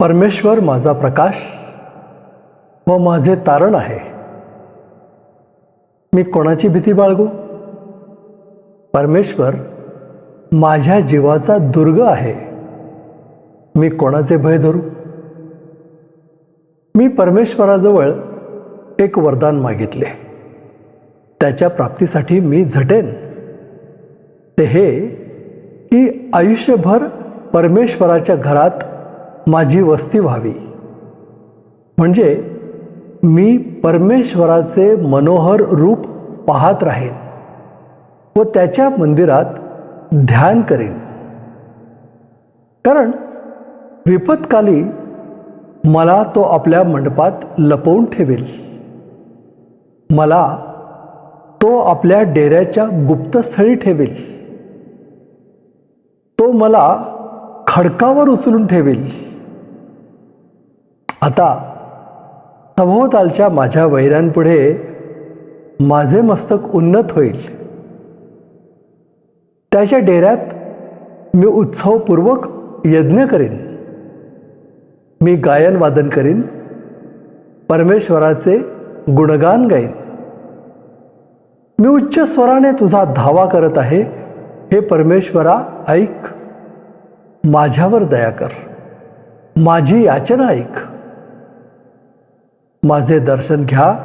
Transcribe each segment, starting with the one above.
परमेश्वर माझा प्रकाश व माझे तारण आहे. मी कोणाची भीती बाळगू? परमेश्वर माझ्या जीवाचा दुर्ग आहे. मी कोणाचे भय धरू? मी परमेश्वराजवळ एक वरदान मागितले. त्याच्या प्राप्तीसाठी मी झटेन. ते हे की आयुष्यभर परमेश्वराच्या घरात माझी वस्ती व्हावी. म्हणजे मी परमेश्वराचे मनोहर रूप पाहत राहीन व त्याच्या मंदिरात ध्यान करीन. कारण विपत्काली मला तो आपल्या मंडपात लपवून ठेवेल. मला तो आपल्या डेऱ्याच्या गुप्तस्थळी ठेवेल. तो मला खडकावर उचलून ठेवेल. आता सभोवतालच्या माझ्या वैऱ्यांपुढे माझे मस्तक उन्नत होईल. त्याच्या डेऱ्यात मी उत्सवपूर्वक यज्ञ करीन. मी गायन वादन करीन. परमेश्वराचे गुणगान गाईन. मी उच्च स्वराने तुझा धावा करत आहे. हे परमेश्वरा, ऐक. माझ्यावर दया कर. माझी याचना ऐक. माझे दर्शन घ्या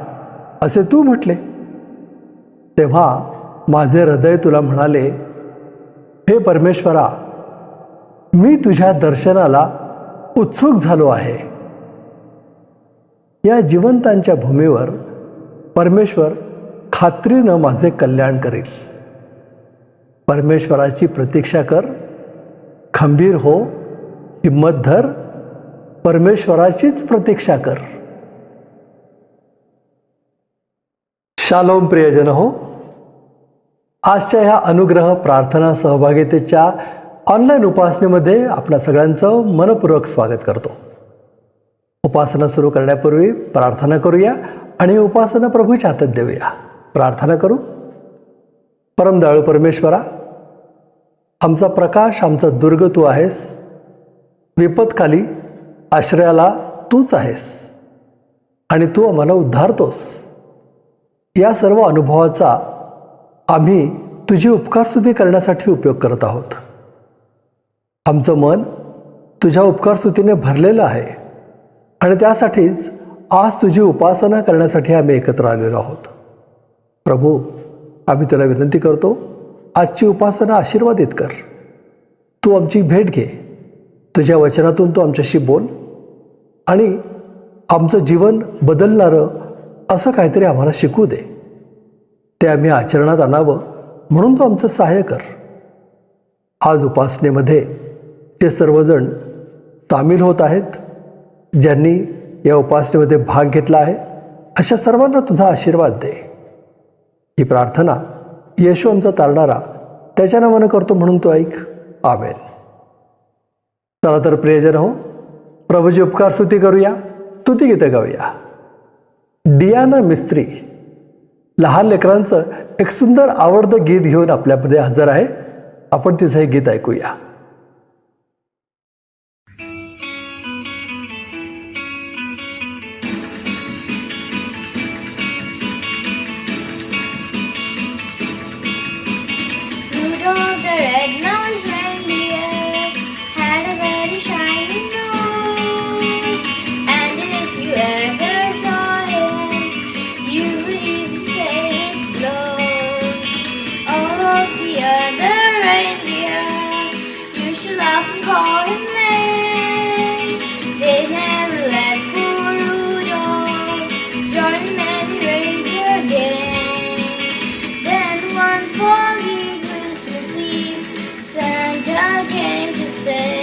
असे तू म्हटले. तेव्हा माझे हृदय तुला म्हणाले, हे परमेश्वरा, मी तुझ्या दर्शनाला उत्सुक झालो आहे. या जिवंतांच्या भूमीवर परमेश्वर खात्रीनं माझे कल्याण करेल. परमेश्वराची प्रतीक्षा कर. खंबीर हो, हिम्मत धर. परमेश्वराचीच प्रतीक्षा कर. शालोम प्रियजन हो, आजच्या ह्या अनुग्रह प्रार्थना सहभागितेच्या ऑनलाईन उपासनेमध्ये आपल्या सगळ्यांचं मनपूर्वक स्वागत करतो. उपासना सुरू करण्यापूर्वी प्रार्थना करूया आणि उपासना प्रभूच्या हातात देऊया. प्रार्थना करू. परमदयाळू परमेश्वरा, आमचा प्रकाश, आमचा दुर्ग तू आहेस. विपत्काली आश्रयाला तूच आहेस आणि तू आम्हाला उद्धारतोस. या सर्व अनुभवाचा आम्ही तुझी उपकारस्तुती करण्यासाठी उपयोग करत आहोत. आमचं मन तुझ्या उपकारस्तुतीने भरलेलं आहे आणि त्यासाठीच आज तुझी उपासना करण्यासाठी आम्ही एकत्र आलेलो आहोत. प्रभू, आम्ही तुला विनंती करतो, आजची उपासना आशीर्वादित कर. तू आमची भेट घे. तुझ्या वचनातून तू आमच्याशी बोल आणि आमचं जीवन बदलणारं असं काहीतरी आम्हाला शिकू दे. ते आम्ही आचरणात आणावं म्हणून तू आमचं सहाय्य कर. आज उपासनेमध्ये जे सर्वजण सामील होत आहेत, ज्यांनी या उपासनेमध्ये भाग घेतला आहे, अशा सर्वांना तुझा आशीर्वाद दे. ही प्रार्थना येशू आमचा तारणारा त्याच्या नावानं करतो म्हणून तू ऐक. आमेन. चला तर प्रियजन हो, प्रभूची उपकार स्तुती करूया. स्तुतिगीतं गाऊया. डियाना मिस्त्री लहान लेकरांचं एक सुंदर आवडतं गीत घेऊन आपल्यामध्ये हजर आहे. आपण तिचं हे गीत ऐकूया. Call him name. They never let poor Rudolph join many reindeer again. Then one foggy Christmas Eve, Santa came to say,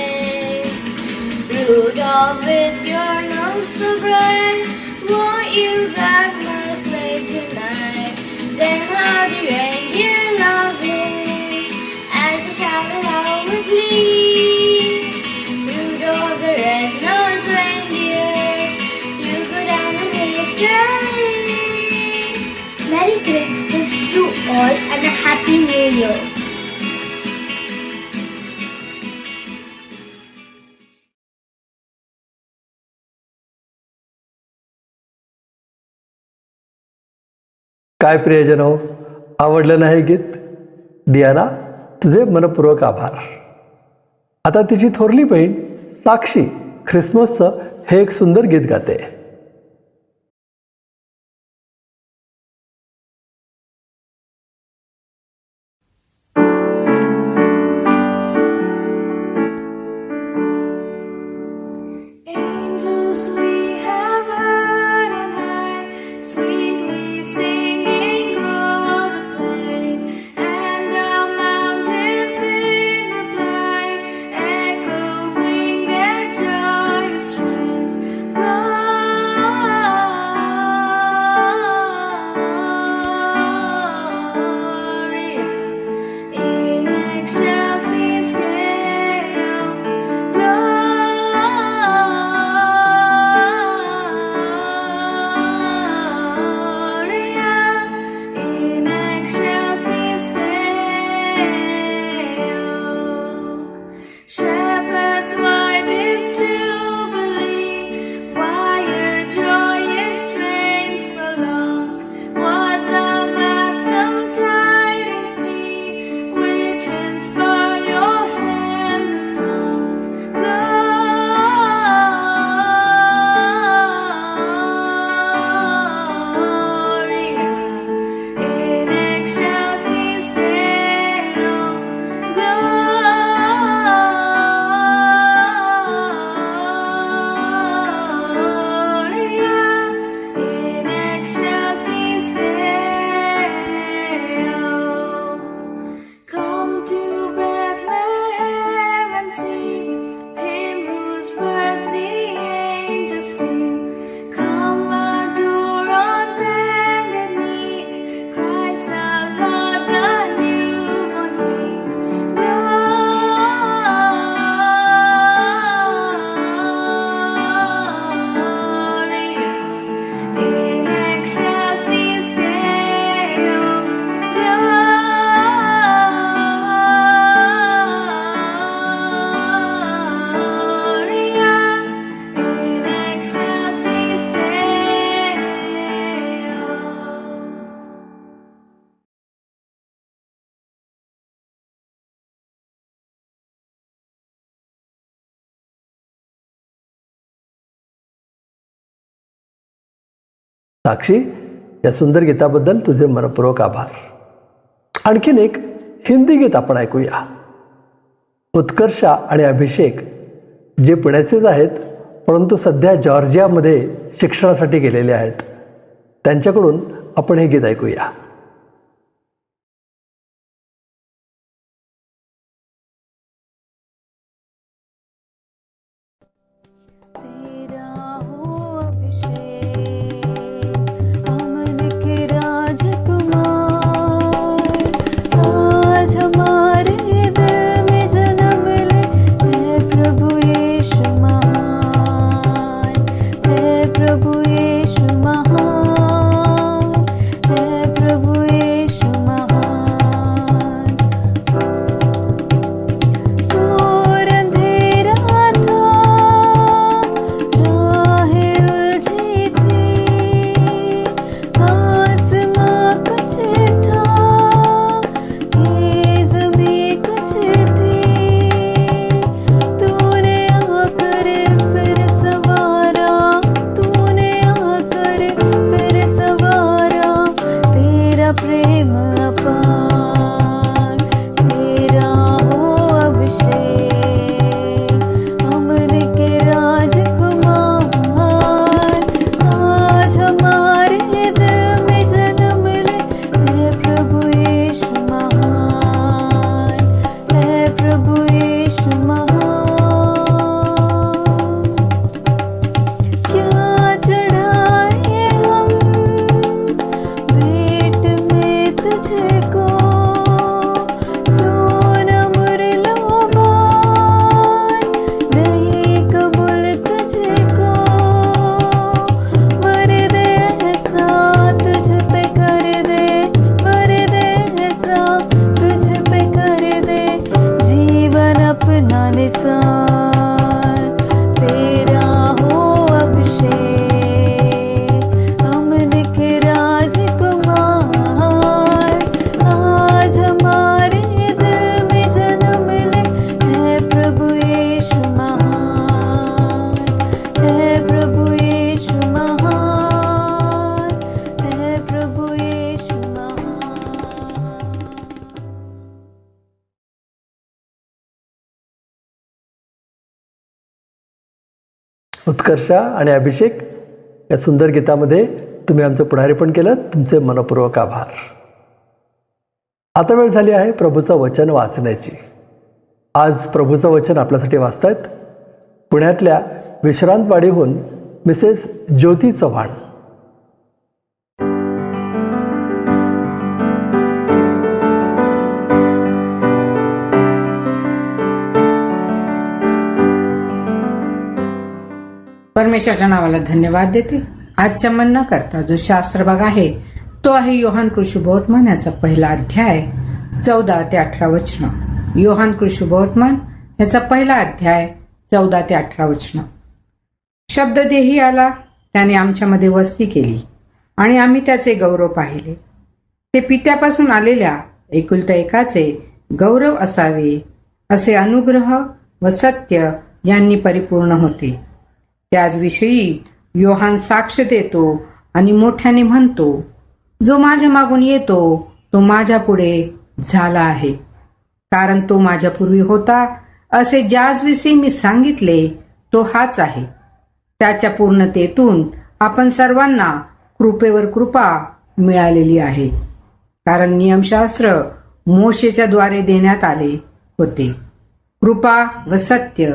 Rudolph, with your nose so bright, won't you guide my sleigh tonight? Then how the reindeer loved him as they shouted out with glee. Merry Christmas to all and a Happy New Year. काय प्रियजन हो, आवडलं नाही गीत? Diana, तुझे मनपूर्वक आभार. आता तिची थोरली बहीण साक्षी ख्रिसमसचं हे एक सुंदर गीत गाते. Angels we have heard on high, sweetly singing o'er the plain, and our mountains in reply, echoing their joyous strains. Gloria in excelsis Deo. In excelsis Deo. Shepherds, why this jubilee? Why your joyous strains prolong? What the gladsome tidings be, which inspire your hands and songs? Gloria in excelsis Deo. Gloria in excelsis Deo. Come to Bethlehem and see him whose birth the angels sing. Come adore on bended knee Christ our Lord, the newborn King. Gloria in excelsis Deo. Gloria in excelsis Deo. साक्षी, या सुंदर गीताबद्दल तुझे मनपूर्वक आभार. आणखीन एक हिंदी गीत आपण ऐकूया. उत्कर्षा आणि अभिषेक जे पुण्याचेच आहेत, परंतु सध्या जॉर्जियामध्ये शिक्षणासाठी गेलेले आहेत, त्यांच्याकडून आपण हे गीत ऐकूया. तेरा हो अभिषेक, अमन के राजकुमार, आज हमारे दिल में जन्म ले, है प्रभु यीशु महान, है प्रभु यीशु महान, है प्रभु उत्कर्षा आणि अभिषेक या सुंदर गीतामध्ये तुम्ही आमचं पुढारीपण केलं. तुमचे मनपूर्वक आभार. आता वेळ झाली आहे प्रभूचं वचन वाचण्याची. आज प्रभूचं वचन आपल्यासाठी वाचतायत पुण्यातल्या विश्रांतवाडीहून मिसेस ज्योती चव्हाण. परमेश्वराच्या नावाला धन्यवाद देते. आजच्या मन करता जो शास्त्र भाग आहे तो आहे योहान कृषुबोधमान याचा पहिला अध्याय 14 ते 18 वचन. योहान कृषुबोधमान याचा पहिला अध्याय 14 ते 18 वचन. शब्द देही आला, त्याने आमच्यामध्ये वस्ती केली आणि आम्ही त्याचे गौरव पाहिले. ते पित्यापासून आलेल्या एकुलता एकाचे गौरव असावे, असे अनुग्रह व सत्य यांनी परिपूर्ण होते. त्याचविषयी योहान साक्ष देतो आणि मोठ्याने म्हणतो, जो माझ्या मागून येतो तो माझ्या पुढे झाला आहे, कारण तो माझ्या पूर्वी होता. असे ज्याविषयी मी सांगितले तो हाच आहे. त्याच्या पूर्णतेतून आपण सर्वांना कृपेवर कृपा मिळालेली आहे, कारण नियमशास्त्र मोशेच्या द्वारे देण्यात आले होते. कृपा व सत्य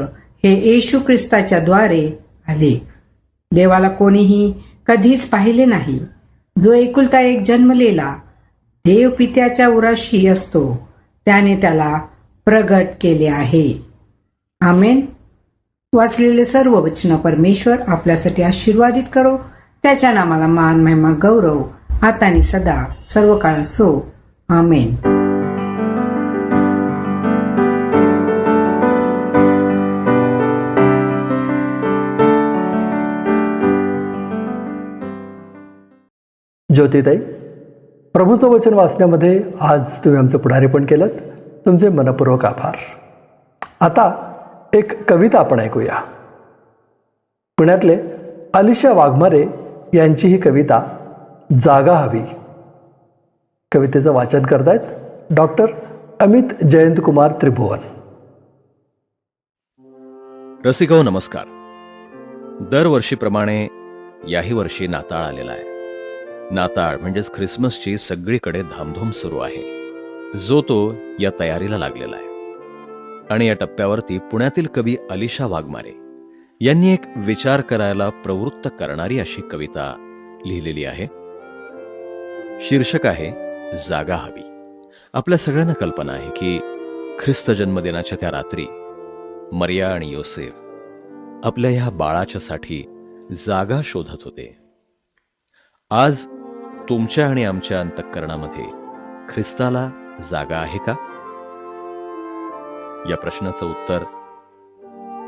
हे येशू ख्रिस्ताच्या द्वारे आले. देवाला कोणीही कधीच पाहिले नाही. जो एकुलता एक जन्मलेला देव पित्याच्या उराशी असतो त्याने त्याला प्रगट केले आहे. आमेन. वाचलेले सर्व वचन परमेश्वर आपल्यासाठी आशीर्वादित करो. त्याच्या नामाला मान महिमा गौरव आता आणि सदा सर्व काळ असो. आमेन. ज्योतिताई, प्रभूचं वचन वाचण्यामध्ये आज तुम्ही आमचं पुढारीपण केलं. तुमचे मनपूर्वक आभार. आता एक कविता आपण ऐकूया. पुण्यातले अलिशा वाघमारे यांची ही कविता जागा हवी. कवितेचं वाचन करतायत डॉक्टर अमित जयंतकुमार त्रिभुवन. रसिको नमस्कार. दरवर्षीप्रमाणे याही वर्षी नाताळ आलेला आहे. नाताळ म्हणजेच ख्रिसमसची सगळीकडे धामधूम सुरू आहे. जो तो या तयारीला लागलेला आहे. आणि या टप्प्यावरती पुण्यातील कवी अलिशा वाघमारे यांनी एक विचार करायला प्रवृत्त करणारी अशी कविता लिहिलेली आहे. शीर्षक आहे जागा हवी. आपल्या सगळ्यांना कल्पना आहे की ख्रिस्त जन्मदिनाच्या त्या रात्री मरिया आणि योसेफ आपल्या ह्या बाळाच्या साठी जागा शोधत होते. आज तुमच्या आणि आमच्या अंतःकरणामध्ये ख्रिस्ताला जागा आहे का? या प्रश्नाचं उत्तर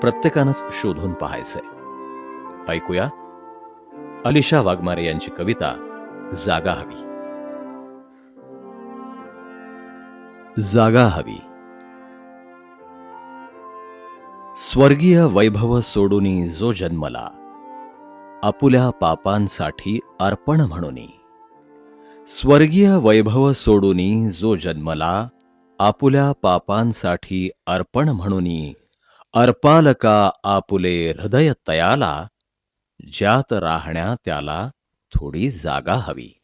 प्रत्येकानंच शोधून पाहायचंय. ऐकूया अलिशा वाघमारे यांची कविता जागा हवी. जागा हवी. स्वर्गीय वैभव सोडूनी जो जन्मला, आपुल्या पापांसाठी अर्पण म्हणूनी. स्वर्गीय वैभव सोडूनी जो जन्मला, आपुल्या पापांसाठी अर्पण म्हणूनी. अर्पालका आपुले हृदय तयाला, ज्यात राहण्या त्याला थोडी जागा हवी.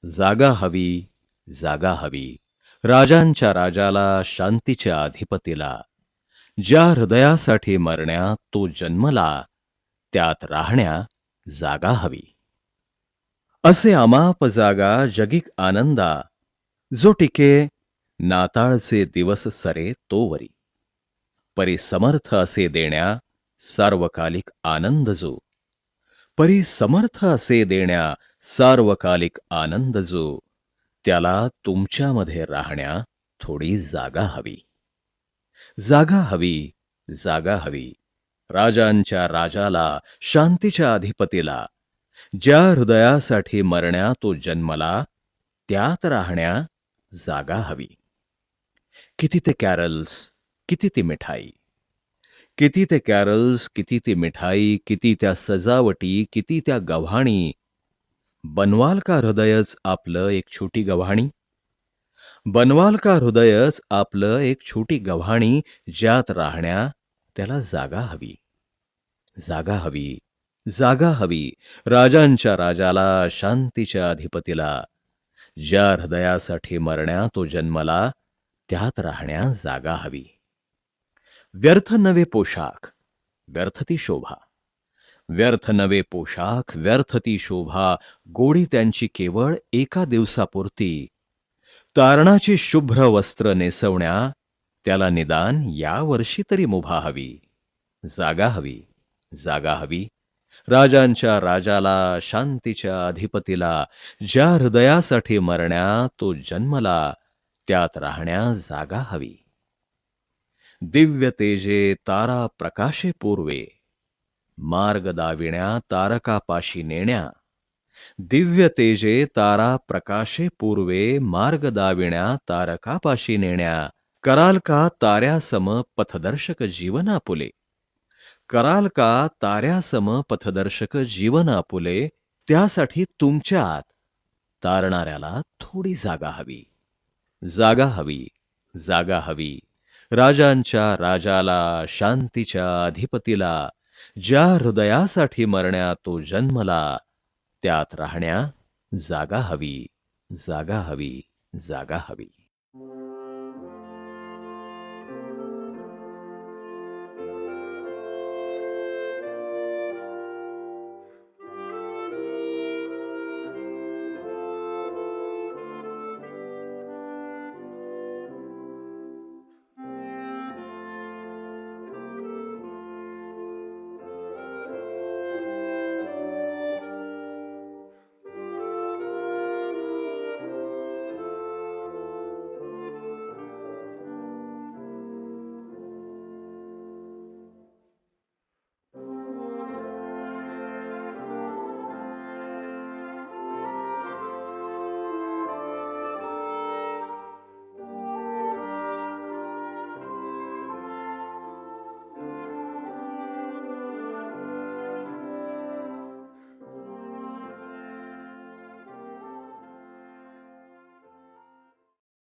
जागा हवी, जागा हवी, राजांच्या राजाला, शांतीच्या अधिपतीला. ज्या हृदयासाठी मरण्या तो जन्मला, त्यात राहण्या जागा हवी. असे अमाप जागा जगिक आनंदा, जो टिके नाताळचे दिवस सरे तोवरी. परी समर्थ असे देण्या सार्वकालिक आनंद जो. परी समर्थ असे देण्या सार्वकालिक आनंद जो. त्याला तुमच्यामध्ये राहण्या थोडी जागा हवी. जागा हवी, जागा हवी, राजांच्या राजाला, शांतीच्या अधिपतीला. ज्या हृदयासाठी मरण्या तो जन्मला, त्यात राहण्या जागा हवी. किती ते कॅरल्स, किती ती मिठाई. किती ते कॅरल्स, किती ती मिठाई. किती त्या सजावटी, किती त्या गव्हाणी. बनवाल का हृदयच आपलं एक छोटी गव्हाणी. बनवाल का हृदयच आपलं एक छोटी गव्हाणी. ज्यात राहण्या त्याला जागा हवी. जागा हवी, जागा हवी. राजांच्या राजाला, शांतीच्या अधिपतीला, ज्या हृदयासाठी मरण्या तो जन्मला, त्यात राहण्या जागा हवी. व्यर्थ नवे पोशाख, व्यर्थ ती शोभा. व्यर्थ नवे पोशाख, व्यर्थ ती शोभा. गोडी त्यांची केवळ एका दिवसापुरती. तारणाची शुभ्र वस्त्र नेसवण्या, त्याला निदान या वर्षी तरी मुभा हवी. जागा हवी, जागा हवी. राजांच्या राजाला, शांतीच्या अधिपतीला, ज्या हृदयासाठी मरण्या तो जन्मला, त्यात राहण्या जागा हवी. दिव्य तेजे तारा प्रकाशे पूर्वे, मार्ग दाविण्या तारकापाशी नेण्या. दिव्य तेजे तारा प्रकाशे पूर्वे, मार्ग दाविण्या तारकापाशी नेण्या. कराल का ताऱ्यासम पथदर्शक जीवन आपुले. कराल का ताऱ्यासम पथदर्शक जीवन आपुले. त्यासाठी तुमच्यात तारणाऱ्याला थोडी जागा हवी. जागा हवी, जागा हवी. राजांच्या राजाला, शांतीच्या अधिपतीला, ज्या हृदयासाठी मरण्या तो जन्मला, त्यात राहण्या जागा हवी, जागा हवी, जागा हवी.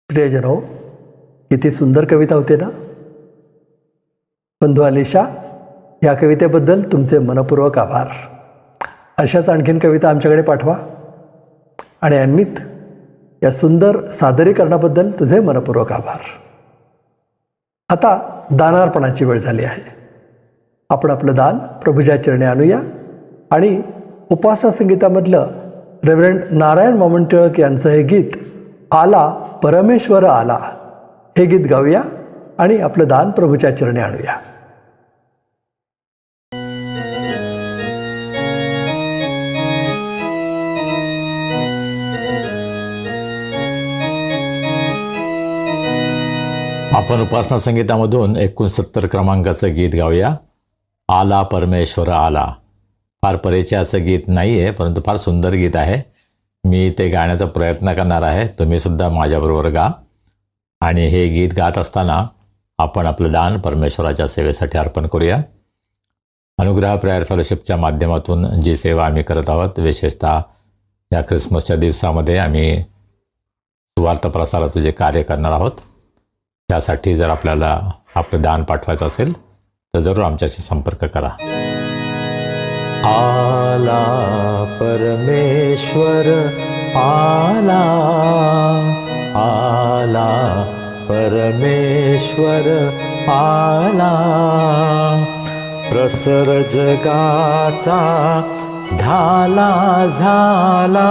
प्रियजनो, किती सुंदर कविता होते ना. बंधू अलिशा, या कवितेबद्दल तुमचे मनपूर्वक आभार. अशाच आणखीन कविता आमच्याकडे पाठवा. आणि अन्वित, या सुंदर सादरीकरणाबद्दल तुझे मनपूर्वक आभार. आता दानार्पणाची वेळ झाली आहे. आपण आपलं दान प्रभूच्या चरणी आणूया आणि उपासना संगीतामधलं रेव्हरंड नारायण वामन टिळक यांचं हे गीत आला परमेश्वर आला हे गीत गाऊया आणि आपलं दान प्रभूच्या चरणी आणूया. आपण उपासना संगीतामधून 69 क्रमांकाचं गीत गाऊया. आला परमेश्वर आला. फार परिचयाचं गीत नाही आहे, परंतु फार सुंदर गीत आहे. मी ते गाण्याचा प्रयत्न करणार आहे. तुम्हीसुद्धा माझ्याबरोबर गा. आणि हे गीत गात असताना आपण आपलं दान परमेश्वराच्या सेवेसाठी अर्पण करूया. अनुग्रह प्रेयर फेलोशिपच्या माध्यमातून जी सेवा आम्ही करत आहोत, विशेषतः या ख्रिसमसच्या दिवसामध्ये आम्ही सुवार्थ प्रसाराचं जे कार्य करणार आहोत, त्यासाठी जर आपल्याला आपलं दान पाठवायचं असेल तर जरूर आमच्याशी संपर्क करा. आला परमेश्वर आला, आला परमेश्वर आला. प्रसर जगाचा धाला झाला,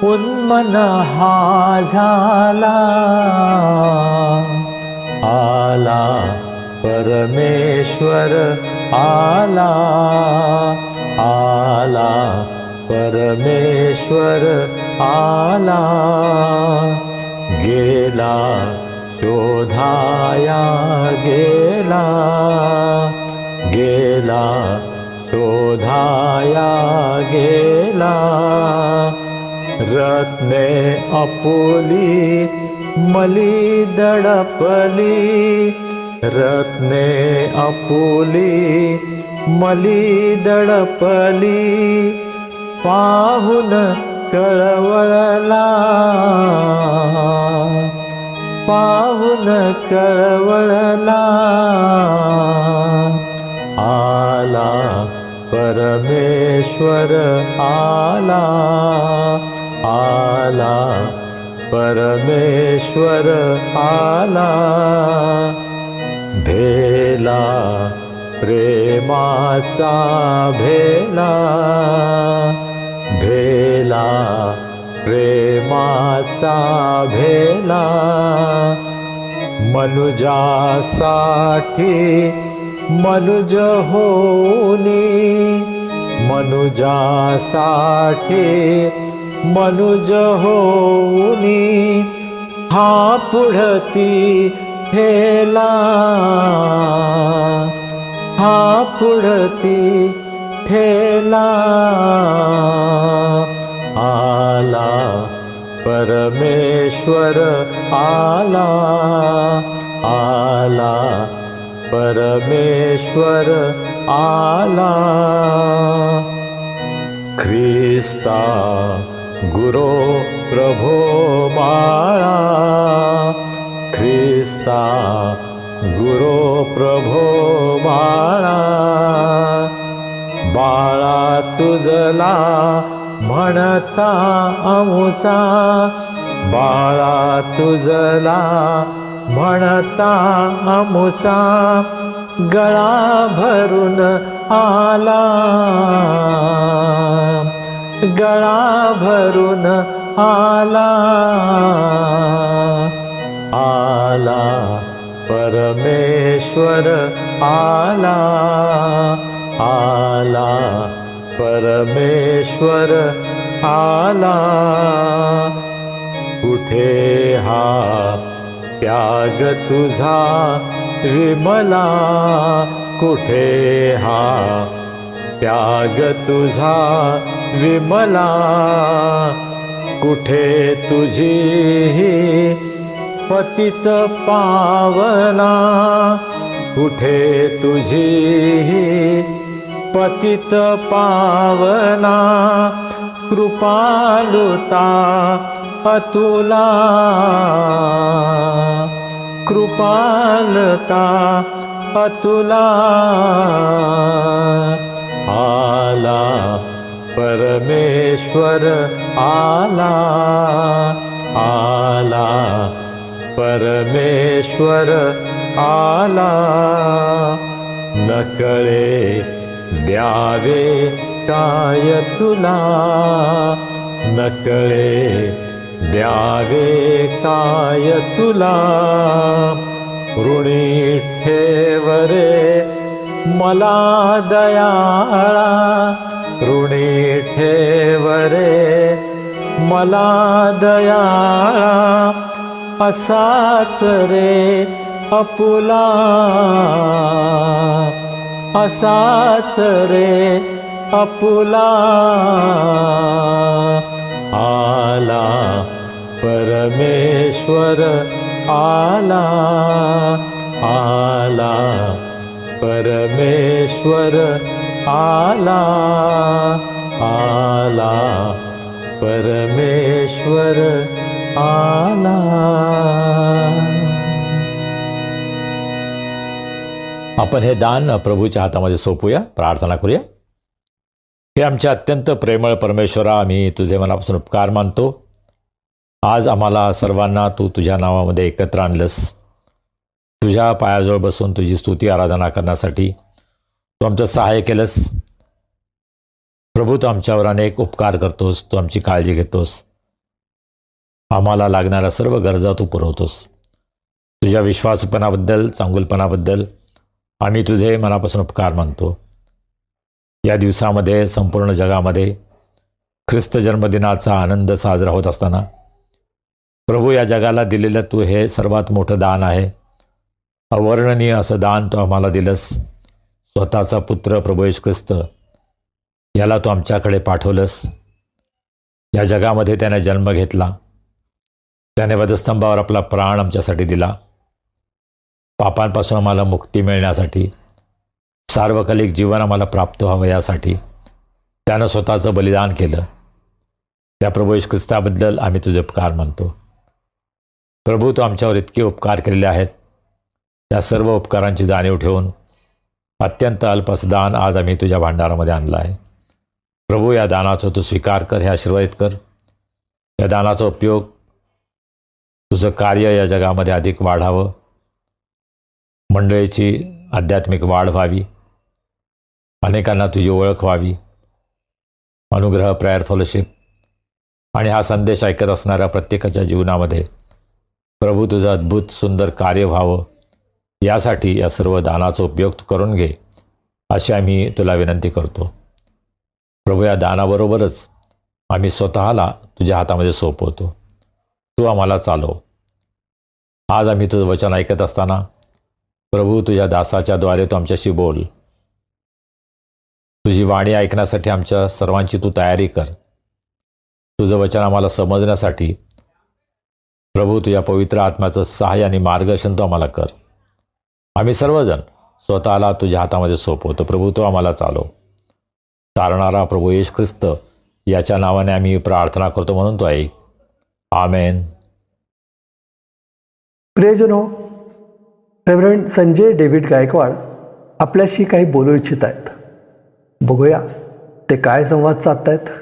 उन्मन हा झाला. आला परमेश्वर आला, आला परमेश्वर आला. गेला शोधाया गेला, गेला शोधाया गेला. रत्ने आपुली मली दडपली, रत्ने आपुली मली दडपली. पाहून कळवळला, पाहून कळवळला. आला आला परमेश्वर आला, आला परमेश्वर आला, भेला प्रेमाचा भेला, भेला प्रेमाचा भेला, मनुजासाठी मनुज होनी, मनुजासाठी मनुज होनी, हा पुढती ठेला, हा पुढती ठेला, आला परमेश्वर आला, आला परमेश्वर आला, ख्रिस्ता गुरो प्रभो बाळा, ख्रिस्ता गुरो प्रभो बाळा, बाळा तुझला म्हणता अमुसा, बाळा तुझला म्हणता अमुसा, गळा भरून आला, गळा भरून आला, आला परमेश्वर आला, आला परमेश्वर आला, कुठे हा त्याग तुझा विमला, कुठे हा त्याग तुझा विमला, कुठे तुझी पतित पावना, कुठे तुझी पतित पावना, कृपालुता अतुला, कृपालता अतुला, आला परमेश्वर आला, आला परमेश्वर आला, नकळे द्यावे काय तुला, नकळे द्यावे काय तुला, ऋणी ठेव रे मला दयाळा, ऋणी ठेव रे मला दयाळा, असाच रे अपुला, असाच रे अपुला, आला परमेश्वर आला, आला परमेश्वर आला, आला परमेश्वर आला. आपण हे दान प्रभूच्या हातामध्ये सोपूया, प्रार्थना करूया. हे आमच्या अत्यंत प्रेमळ परमेश्वरा, आम्ही तुझे मनापासून उपकार मानतो. आज आम्हाला सर्वांना तू तुझ्या नावामध्ये एकत्र आणलंस. तुझ्या पायाजवळ बसून तुझी स्तुती आराधना करण्यासाठी तू आमचं सहाय्य केलंस. प्रभू, तू आमच्यावर अनेक उपकार करतोस, तू आमची काळजी घेतोस, आम्हाला लागणाऱ्या सर्व गरजा तू पुरवतोस. तुझ्या विश्वासपणाबद्दल, चांगुलपणाबद्दल आम्ही तुझे मनापासून उपकार मानतो. या दिवसामध्ये संपूर्ण जगामध्ये ख्रिस्त जन्मदिनाचा आनंद साजरा होत असताना प्रभू, या जगाला दिलेलं तू हे सर्वात मोठं दान आहे. अवर्णनीय असं दान तू आम्हाला दिलंस. स्वतःचा पुत्र प्रभू येशू ख्रिस्त याला तू आमच्याकडे पाठवलंस. या जगामध्ये त्याने जन्म घेतला, त्याने वधस्तंभावर आपला प्राण आमच्यासाठी दिला. पापांपासून आम्हाला मुक्ती मिळण्यासाठी, सार्वकालिक जीवन आम्हाला प्राप्त व्हावं यासाठी त्यानं स्वतःचं बलिदान केलं. त्या प्रभू येशू ख्रिस्ताबद्दल आम्ही तुझे उपकार मानतो. प्रभू, तू आमच्यावर इतके उपकार केलेले आहेत, त्या सर्व उपकारांची जाणीव ठेवून अत्यंत अल्पस दान आज आम्ही तुझ्या भांडारामध्ये आणलं आहे. प्रभू, या दानाचा तू स्वीकार कर, हे आशीर्वादित कर. या दानाचा उपयोग तुझं कार्य या जगामध्ये अधिक वाढावं, मंडळीची आध्यात्मिक वाढ व्हावी, अनेकांना तुझी ओळख व्हावी. अनुग्रह प्रेयर फेलोशिप आणि हा संदेश ऐकत असणाऱ्या प्रत्येकाच्या जीवनामध्ये प्रभू तुझं अद्भुत सुंदर कार्य व्हावं, यासाठी या सर्व दानाचा उपयोग तू करून घे, अशी आम्ही तुला विनंती करतो. प्रभू, या दानाबरोबरच आम्ही स्वतःला तुझ्या हातामध्ये सोपवतो. तू आम्हाला चालव. आज आम्ही तुझं वचन ऐकत असताना प्रभू, तुझ्या दासाच्या द्वारे तू आमच्याशी बोल. तुझी वाणी ऐकण्यासाठी आमच्या सर्वांची तू तयारी कर. तुझं वचन आम्हाला समजण्यासाठी प्रभू, तुझ्या पवित्र आत्म्याचं सहाय्य आणि मार्गदर्शन तू आम्हाला कर. आम्ही सर्वजण स्वतःला तुझ्या हातामध्ये सोपवतो. प्रभू, तू आम्हाला चालव. तारणारा प्रभू येशू ख्रिस्त याच्या नावाने आम्ही प्रार्थना करतो, म्हणून तो ऐक. आमेन. प्रियजनो, रेव्हरंड संजय डेव्हिड गायकवाड आपल्याशी काही बोलू इच्छित आहेत. बघूया ते काय संवाद साधतायत.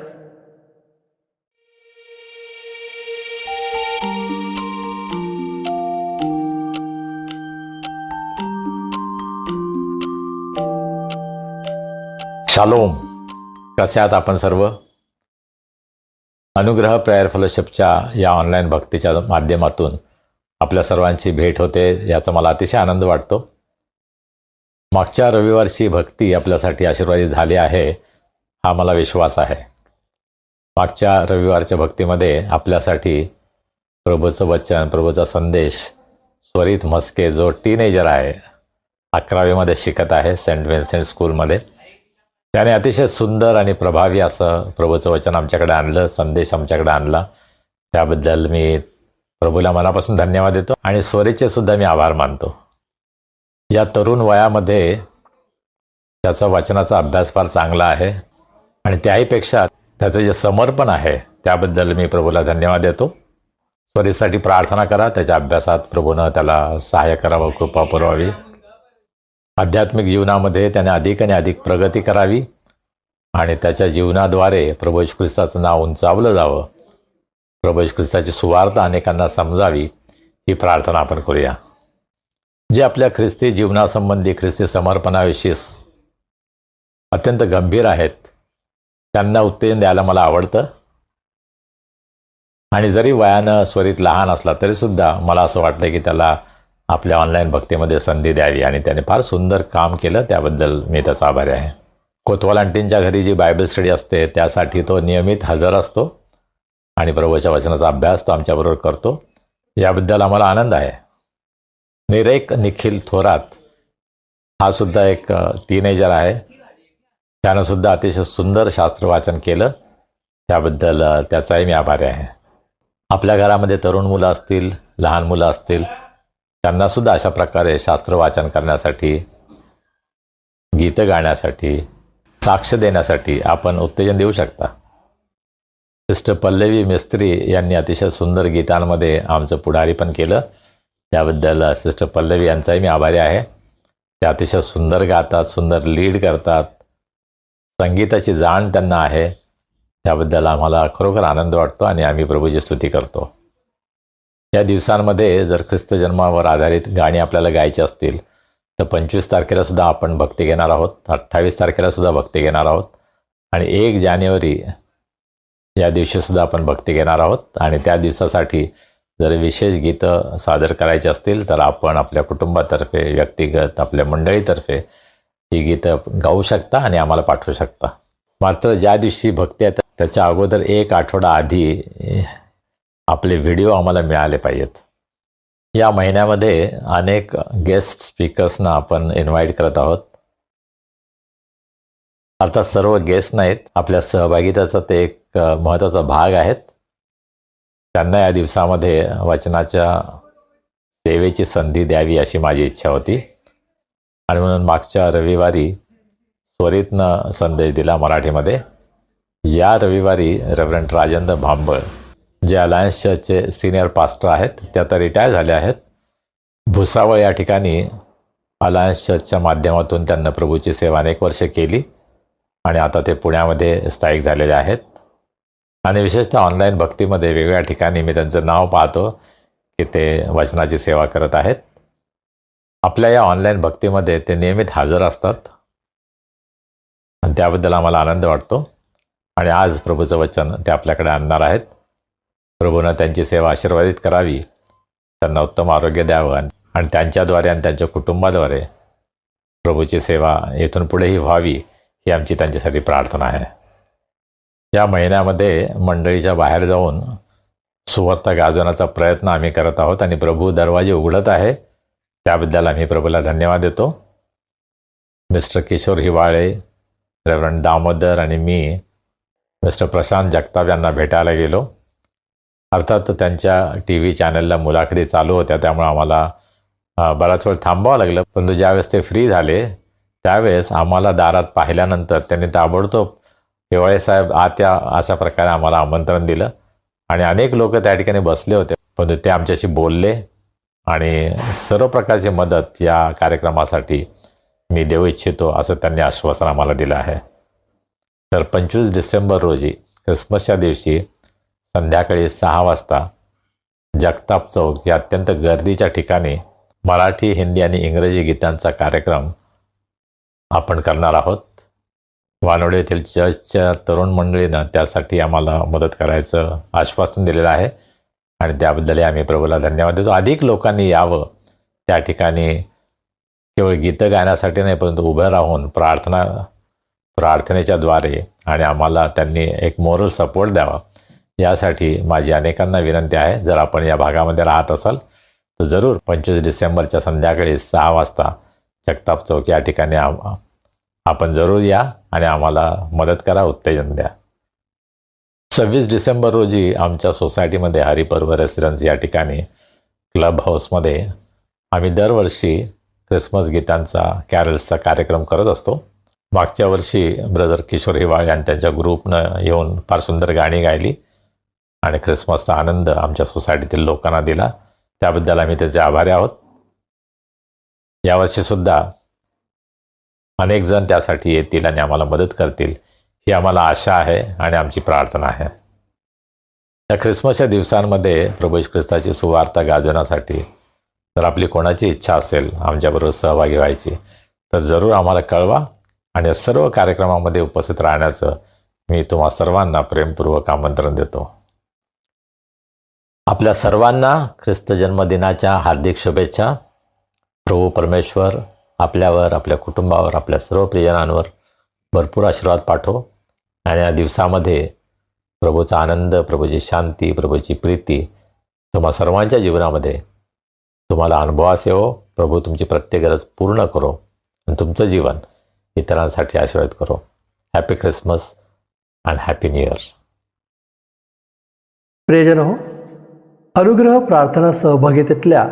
शालोम. कसे आहात आपण सर्व? अनुग्रह प्रेयर फेलोशिपच्या या ऑनलाईन भक्तीच्या माध्यमातून आपल्या सर्वांची भेट होते, याचा मला अतिशय आनंद वाटतो. मागच्या रविवारची भक्ती आपल्यासाठी आशीर्वादित झाली आहे, हा मला विश्वास आहे. मागच्या रविवारच्या भक्तीमध्ये आपल्यासाठी प्रभूचं वचन, प्रभूचा संदेश स्वरित म्हस्के, जो टीनेजर आहे, 11वीमध्ये शिकत आहे सेंट विन्सेंट स्कूलमध्ये, त्याने अतिशय सुंदर आणि प्रभावी असं प्रभूचं वचन आमच्याकडे आणलं, संदेश आमच्याकडे आणला. त्याबद्दल मी प्रभूला मनापासून धन्यवाद देतो आणि स्वरीचे सुद्धा मी आभार मानतो. या तरुण वयामध्ये त्याचा वचनाचा अभ्यास फार चांगला आहे आणि त्याहीपेक्षा त्याचं जे समर्पण आहे त्याबद्दल मी प्रभूला धन्यवाद देतो. स्वरीसाठी प्रार्थना करा, त्याच्या अभ्यासात प्रभूनं त्याला सहाय्य करावं, कृपा पुरवावी. आध्यात्मिक जीवनामध्ये त्याने अधिक आणि अधिक प्रगती करावी आणि त्याच्या जीवनाद्वारे प्रभू येशू ख्रिस्ताचं नाव उंचावलं जावं, प्रभू येशू ख्रिस्ताची सुवार्ता अनेकांना समजावी, ही प्रार्थना आपण करूया. जे आपल्या ख्रिस्ती जीवनासंबंधी, ख्रिस्ती समर्पणाविषयी अत्यंत गंभीर आहेत, त्यांना उत्तेजन द्यायला मला आवडतं. आणि जरी वयानं स्वरित लहान असला तरीसुद्धा मला असं वाटतं की त्याला आपल्या ऑनलाईन भक्तीमध्ये संधी द्यावी आणि त्याने फार सुंदर काम केलं, त्याबद्दल मी त्याचा आभारी आहे. कोतवाल आंटींच्या घरी जी बायबल स्टडी असते त्यासाठी तो नियमित हजर असतो आणि प्रभूच्या वचनाचा अभ्यास तो आमच्याबरोबर करतो, याबद्दल आम्हाला आनंद आहे. निरेक निखिल थोरात हा सुद्धा एक टीनेजर आहे, त्यानं सुद्धा अतिशय सुंदर शास्त्र वाचन केलं, त्याबद्दल त्याचाही मी आभारी आहे. आपल्या घरामध्ये तरुण मुलं असतील, लहान मुलं असतील, त्यांनासुद्धा अशा प्रकारे शास्त्र वाचन करण्यासाठी, गीतं गाण्यासाठी, साक्ष देण्यासाठी आपण उत्तेजन देऊ शकता. सिस्टर पल्लवी मिस्त्री यांनी अतिशय सुंदर गीतांमध्ये आमचं पुढारी पण केलं, त्याबद्दल सिस्टर पल्लवी यांचाही मी आभारी आहे. ते अतिशय सुंदर गातात, सुंदर लीड करतात, संगीताची जाण त्यांना आहे, त्याबद्दल आम्हाला खरोखर आनंद वाटतो आणि आम्ही प्रभूची स्तुती करतो. या दिवसांमध्ये जर ख्रिस्त जन्मावर आधारित गाणी आपल्याला गायची असतील तर 25 तारखेला सुद्धा आपण भक्ती घेणार आहोत, 28 तारखेला सुद्धा भक्ती घेणार आहोत आणि 1 जानेवारी या दिवशीसुद्धा आपण भक्ती घेणार आहोत. आणि त्या दिवसासाठी जर विशेष गीतं सादर करायची असतील तर आपण आपल्या कुटुंबातर्फे, व्यक्तिगत, आपल्या मंडळीतर्फे ही गीतं गाऊ शकता आणि आम्हाला पाठवू शकता. मात्र ज्या दिवशी भक्ती आहे त्याच्या अगोदर 1 आठवडा आधी आपले व्हिडिओ आम्हाला मिळाले पाहिजेत. या महिन्यामध्ये अनेक गेस्ट स्पीकर्सना आपण इन्व्हाइट करत आहोत. अर्थात सर्व गेस्ट नाहीत, आपल्या सहभागिताचा ते एक महत्त्वाचा भाग आहेत. त्यांना या दिवसामध्ये वचनाच्या सेवेची संधी द्यावी अशी माझी इच्छा होती आणि म्हणून मागच्या रविवारी स्वरितनं संदेश दिला मराठीमध्ये. या रविवारी रेव्हरंड राजेंद्र भांबळ, जे अलायन्स चर्चचे सिनियर पास्टर आहेत, ते आता रिटायर झाले आहेत, भुसावळ या ठिकाणी अलायन्स चर्चच्या माध्यमातून त्यांना प्रभूची सेवा अनेक वर्ष केली आणि आता ते पुण्यामध्ये स्थायिक झालेले आहेत. आणि विशेषतः ऑनलाईन भक्तीमध्ये वेगवेगळ्या ठिकाणी मी त्यांचं नाव पाहतो की ते वचनाची सेवा करत आहेत. आपल्या या ऑनलाईन भक्तीमध्ये ते नियमित हजर असतात आणि त्याबद्दल आम्हाला आनंद वाटतो. आणि आज प्रभूचं वचन ते आपल्याकडे आणणार आहेत. प्रभूनं त्यांची सेवा आशीर्वादित करावी, त्यांना उत्तम आरोग्य द्यावं आणि त्यांच्याद्वारे आणि त्यांच्या कुटुंबाद्वारे प्रभूची सेवा इथून पुढेही व्हावी ही आमची त्यांच्यासाठी प्रार्थना आहे. या महिन्यामध्ये मंडळीच्या बाहेर जाऊन सुवार्ता गाजवण्याचा प्रयत्न आम्ही करत आहोत आणि प्रभू दरवाजे उघडत आहे. त्याबद्दल आम्ही प्रभूला धन्यवाद देतो. मिस्टर किशोर हिवाळे, रेव्हरंड दामोदर आणि मी मिस्टर प्रशांत जगताप यांना भेटायला गेलो. अर्थात त्यांच्या TV चॅनलला मुलाखती चालू होत्या, त्यामुळे आम्हाला बराच वेळ थांबावं लागलं. परंतु ज्यावेळेस ते फ्री झाले त्यावेळेस आम्हाला दारात पाहिल्यानंतर त्यांनी ताबडतोब हिवाळे साहेब आत या अशा प्रकारे आम्हाला आमंत्रण दिलं आणि अनेक लोक त्या ठिकाणी बसले होते. परंतु ते आमच्याशी बोलले आणि सर्व प्रकारची मदत या कार्यक्रमासाठी मी देऊ इच्छितो असं त्यांनी आश्वासन आम्हाला दिलं आहे. तर 25 डिसेंबर रोजी ख्रिसमसच्या दिवशी संध्याकाळी 6 वाजता जगताप चौक या अत्यंत गर्दीच्या ठिकाणी मराठी, हिंदी आणि इंग्रजी गीतांचा कार्यक्रम आपण करणार आहोत. वानवडे येथील चर्चच्या तरुण मंडळीनं त्यासाठी आम्हाला मदत करायचं आश्वासन दिलेलं आहे आणि त्याबद्दल आम्ही प्रभूला धन्यवाद देतो. अधिक लोकांनी यावं त्या ठिकाणी, केवळ गीतं गाण्यासाठी नाही परंतु उभं राहून प्रार्थनेच्या द्वारे आणि आम्हाला त्यांनी एक मोरल सपोर्ट द्यावा यासाठी माझी अनेकांना विनंती आहे. जर आपण या भागामध्ये राहत असाल तर जरूर 25 डिसेंबरच्या संध्याकाळी 6 वाजता जगताप चौक या ठिकाणी आपण जरूर या आणि आम्हाला मदत करा, उत्तेजन द्या. 26 डिसेंबर रोजी आमच्या सोसायटीमध्ये हरिपर्व रेसिडेन्स या ठिकाणी क्लब हाऊसमध्ये आम्ही दरवर्षी ख्रिसमस गीतांचा कॅरल्सचा कार्यक्रम करत असतो. मागच्या वर्षी ब्रदर किशोर हिवाळे आणि त्यांच्या ग्रुपनं येऊन फार सुंदर गाणी गायली आणि ख्रिसमसचा आनंद आमच्या सोसायटीतील लोकांना दिला. त्याबद्दल आम्ही त्याचे आभारी आहोत. यावर्षीसुद्धा अनेक जण त्यासाठी येतील आणि आम्हाला मदत करतील ही आम्हाला आशा आहे आणि आमची प्रार्थना आहे. या ख्रिसमसच्या दिवसांमध्ये प्रभू येशू ख्रिस्ताची सुवार्ता गाजवण्यासाठी जर आपली कोणाची इच्छा असेल आमच्याबरोबर सहभागी व्हायची तर जरूर आम्हाला कळवा आणि या सर्व कार्यक्रमामध्ये उपस्थित राहण्याचं मी तुम्हा सर्वांना प्रेमपूर्वक आमंत्रण देतो. आपल्या सर्वांना ख्रिस्त जन्मदिनाच्या हार्दिक शुभेच्छा. प्रभू परमेश्वर आपल्यावर, आपल्या कुटुंबावर, आपल्या सर्व प्रियजनांवर भरपूर आशीर्वाद पाठव आणि या दिवसामध्ये प्रभूचा आनंद, प्रभूची शांती, प्रभूची प्रीती तुम्हा सर्वांच्या जीवनामध्ये तुम्हाला अनुभवास येवो. प्रभू तुमची प्रत्येक गरज पूर्ण करो आणि तुमचं जीवन इतरांसाठी आशीर्वाद करो. Happy Christmas and happy new year. प्रियजन हो, अनुग्रह प्रार्थना सहभागितेतल्या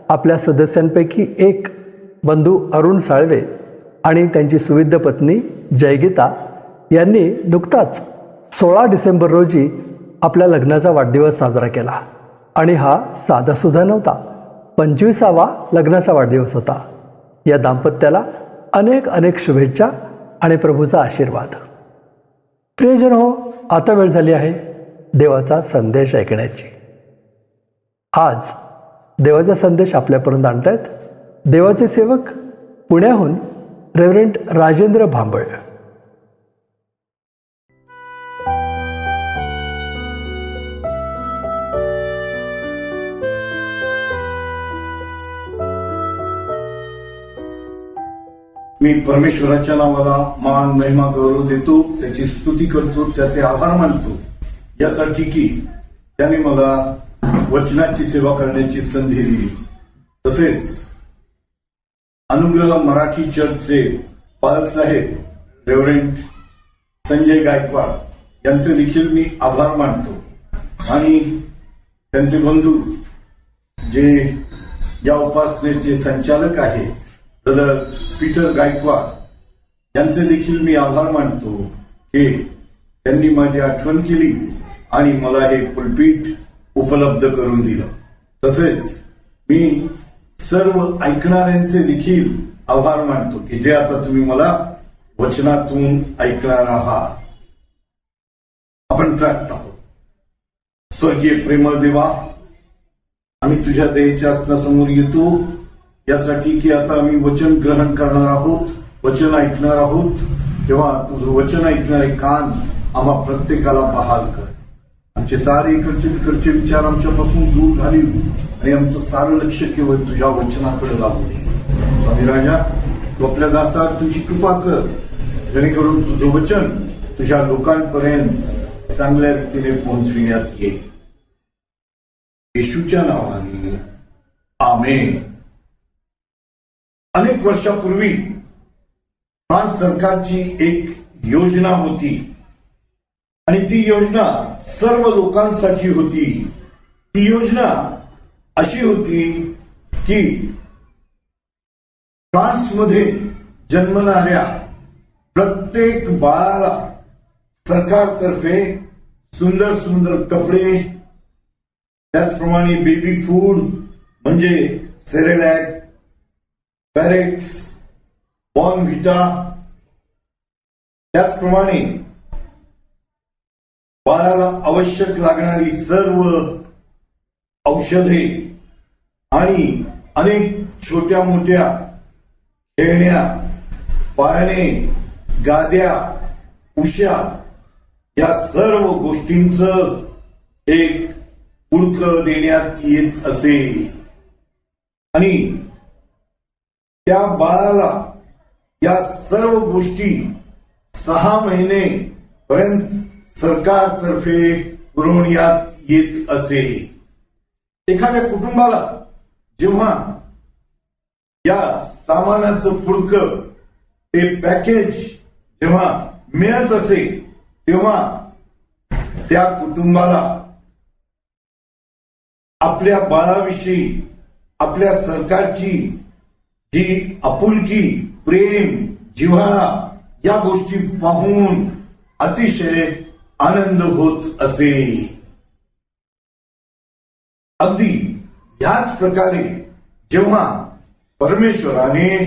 आपल्या सदस्यांपैकी एक बंधू अरुण साळवे आणि त्यांची सुविद्य पत्नी जयगीता यांनी नुकताच 16 डिसेंबर रोजी आपल्या लग्नाचा वाढदिवस साजरा केला आणि हा साधासुद्धा नव्हता, 25वा लग्नाचा वाढदिवस होता. या दाम्पत्याला अनेक अनेक शुभेच्छा आणि प्रभूचा आशीर्वाद. प्रियजन हो, आता वेळ झाली आहे देवाचा संदेश ऐकण्याची. आज देवाचा संदेश आपल्यापर्यंत आणतायत देवाचे सेवक पुण्याहून रेव्हरंड राजेंद्र भांबळ. मी परमेश्वराच्या नावाला मान, महिमा, गौरव देतो, त्याची स्तुती करतो, त्याचे आभार मानतो यासाठी की त्याने मला वचनाची सेवा करण्याची संधी दिली. तसेच अनुग्रह मराठी चर्चचे पालक साहेब रेव्हरंड संजय गायकवाड यांचे देखील मी आभार मानतो आणि त्यांचे बंधू जे या उपासनेचे संचालक आहेत ब्रदर पीटर गायकवाड यांचे देखील मी आभार मानतो की त्यांनी माझी आठवण केली आणि मला हे पुलपीठ उपलब्ध करून दिलं. तसेच मी सर्व ऐकणाऱ्यांचे देखील आभार मानतो की जे आता तुम्ही मला वचनातून ऐकणार आहात. आपण प्रार्थना करू. स्वर्गीय प्रेमळ देवा, आम्ही तुझ्या दयेच्या आसनासमोर येतो यासाठी की आता आम्ही वचन ग्रहण करणार आहोत, वचन ऐकणार आहोत. तेव्हा तुझं वचन ऐकणारे कान आम्हा प्रत्येकाला बहाल कर. आमचे सारे इकडचे तिकडचे विचार आमच्यापासून दूर घालीव आणि आमचं सारं लक्ष केवळ तुझ्या वचनाकडे लागू दे. स्वामी राजा, तू आपल्या दासावर तुझी कृपा कर, जेणेकरून तुझं वचन तुझ्या लोकांपर्यंत चांगल्या रीतीने पोहोचविण्यात येईल. येशूच्या नावाने आमेन. अनेक वर्षापूर्वी फ्रान्स सरकारची एक योजना होती आणि ती योजना सर्व लोकांसाठी होती. ती योजना अशी होती की फ्रान्समध्ये जन्मणाऱ्या प्रत्येक बाळाला सरकारतर्फे सुंदर सुंदर कपडे, त्याचप्रमाणे बेबी फूड म्हणजे सेरेलॅक, पॅरेक्स, बॉर्नव्हिटा, त्याचप्रमाणे बाळाला आवश्यक लागणारी सर्व औषधे आणि अनेक छोट्या मोठ्या खेळण्या, पाळणे, गाद्या, उशा या सर्व गोष्टींचं एक पुडकं देण्यात येत असे. आणि त्या बाळाला या सर्व गोष्टी 6 महिने पर्यंत सरकारतर्फे पुरवण्यात येत असे. एखाद्या कुटुंबाला जेव्हा या सामानाचं पुडकं, ते पॅकेज जेव्हा मिळत असे, तेव्हा त्या कुटुंबाला आपल्या बाळाविषयी आपल्या सरकारची जी आपुलकी, प्रेम, जिव्हाळा या गोष्टी पाहून अतिशय आनंद होत असे. अगदी याच प्रकारे जेव्हा परमेश्वराने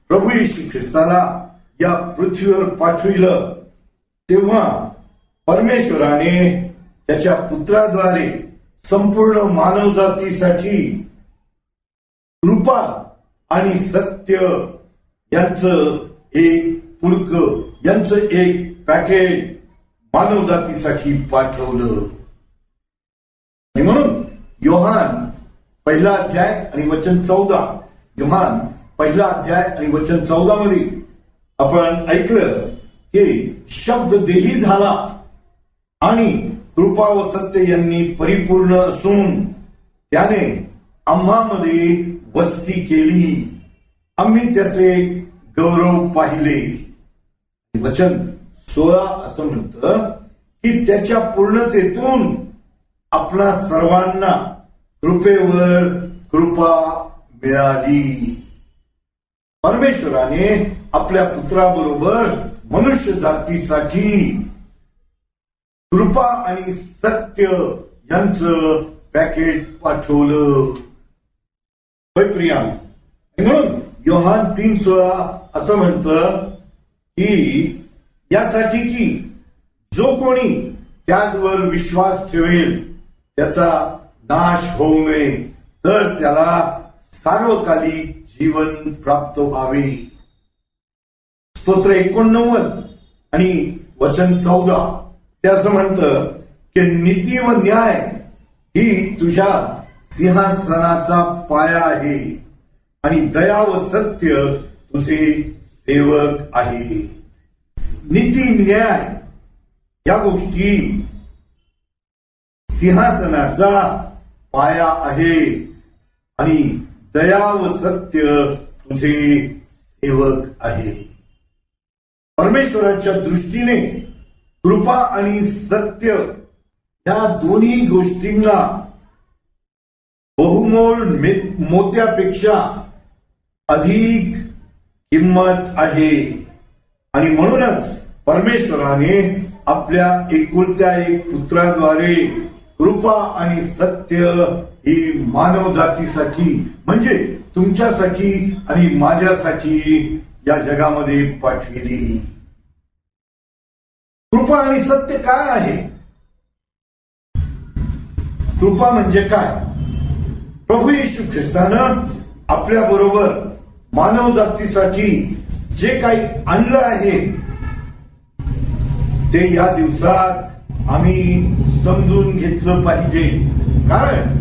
प्रभू येशू ख्रिस्ताला या पृथ्वीवर पाठविलं, तेव्हा परमेश्वराने त्याच्या पुत्राद्वारे संपूर्ण मानवजातीसाठी कृपा आणि सत्य यांचं एक पुडकं, यांचं एक पॅकेज मानवजातीसाठी पाठवलं. आणि म्हणून योहान 1 अध्याय आणि वचन 14, योहान 1 अध्याय आणि वचन 14 मध्ये आपण ऐकलं की शब्द देही झाला आणि कृपा व सत्य यांनी परिपूर्ण असून त्याने आम्हामध्ये वस्ती केली. आम्ही त्याचे गौरव पाहिले. वचन 16 असं म्हणतं की त्याच्या पूर्णतेतून आपणा सर्वांना कृपेवर कृपा मिळाली. परमेश्वराने आपल्या पुत्राबरोबर मनुष्य जातीसाठी कृपा आणि सत्य यांचं पॅकेज पाठवलं. म्हणून योहान 3:16 असं म्हणतं की यासाठी की जो कोणी त्याचवर विश्वास ठेवेल त्याचा नाश होऊ नये, तर त्याला सार्वकालिक जीवन प्राप्त व्हावे. स्तोत्र 89 आणि वचन 14 ते असं म्हणतं की नीती व न्याय ही तुझ्या सिंहासनाचा पाया आहे आणि दया व सत्य तुझे सेवक आहे. नीती न्याय या गोष्टी सिंहासनाचा पाया आहेत आणि दया व सत्य तुझे सेवक आहे. परमेश्वराच्या दृष्टीने कृपा आणि सत्य या दोन्ही गोष्टींना बहुमोल मोत्यापेक्षा अधिक किंमत आहे. आणि म्हणूनच परमेश्वराने आपल्या एकुलत्या एक पुत्राद्वारे कृपा आणि सत्य ही मानव जातीसाठी म्हणजे तुमच्यासाठी आणि माझ्यासाठी या जगामध्ये पाठविली. कृपा आणि सत्य काय आहे? कृपा म्हणजे काय? प्रभू येशू ख्रिस्तानं आपल्या बरोबर मानव जातीसाठी जे काही आणलं आहे ते या दिवसात आम्ही समजून घेतलं पाहिजे. कारण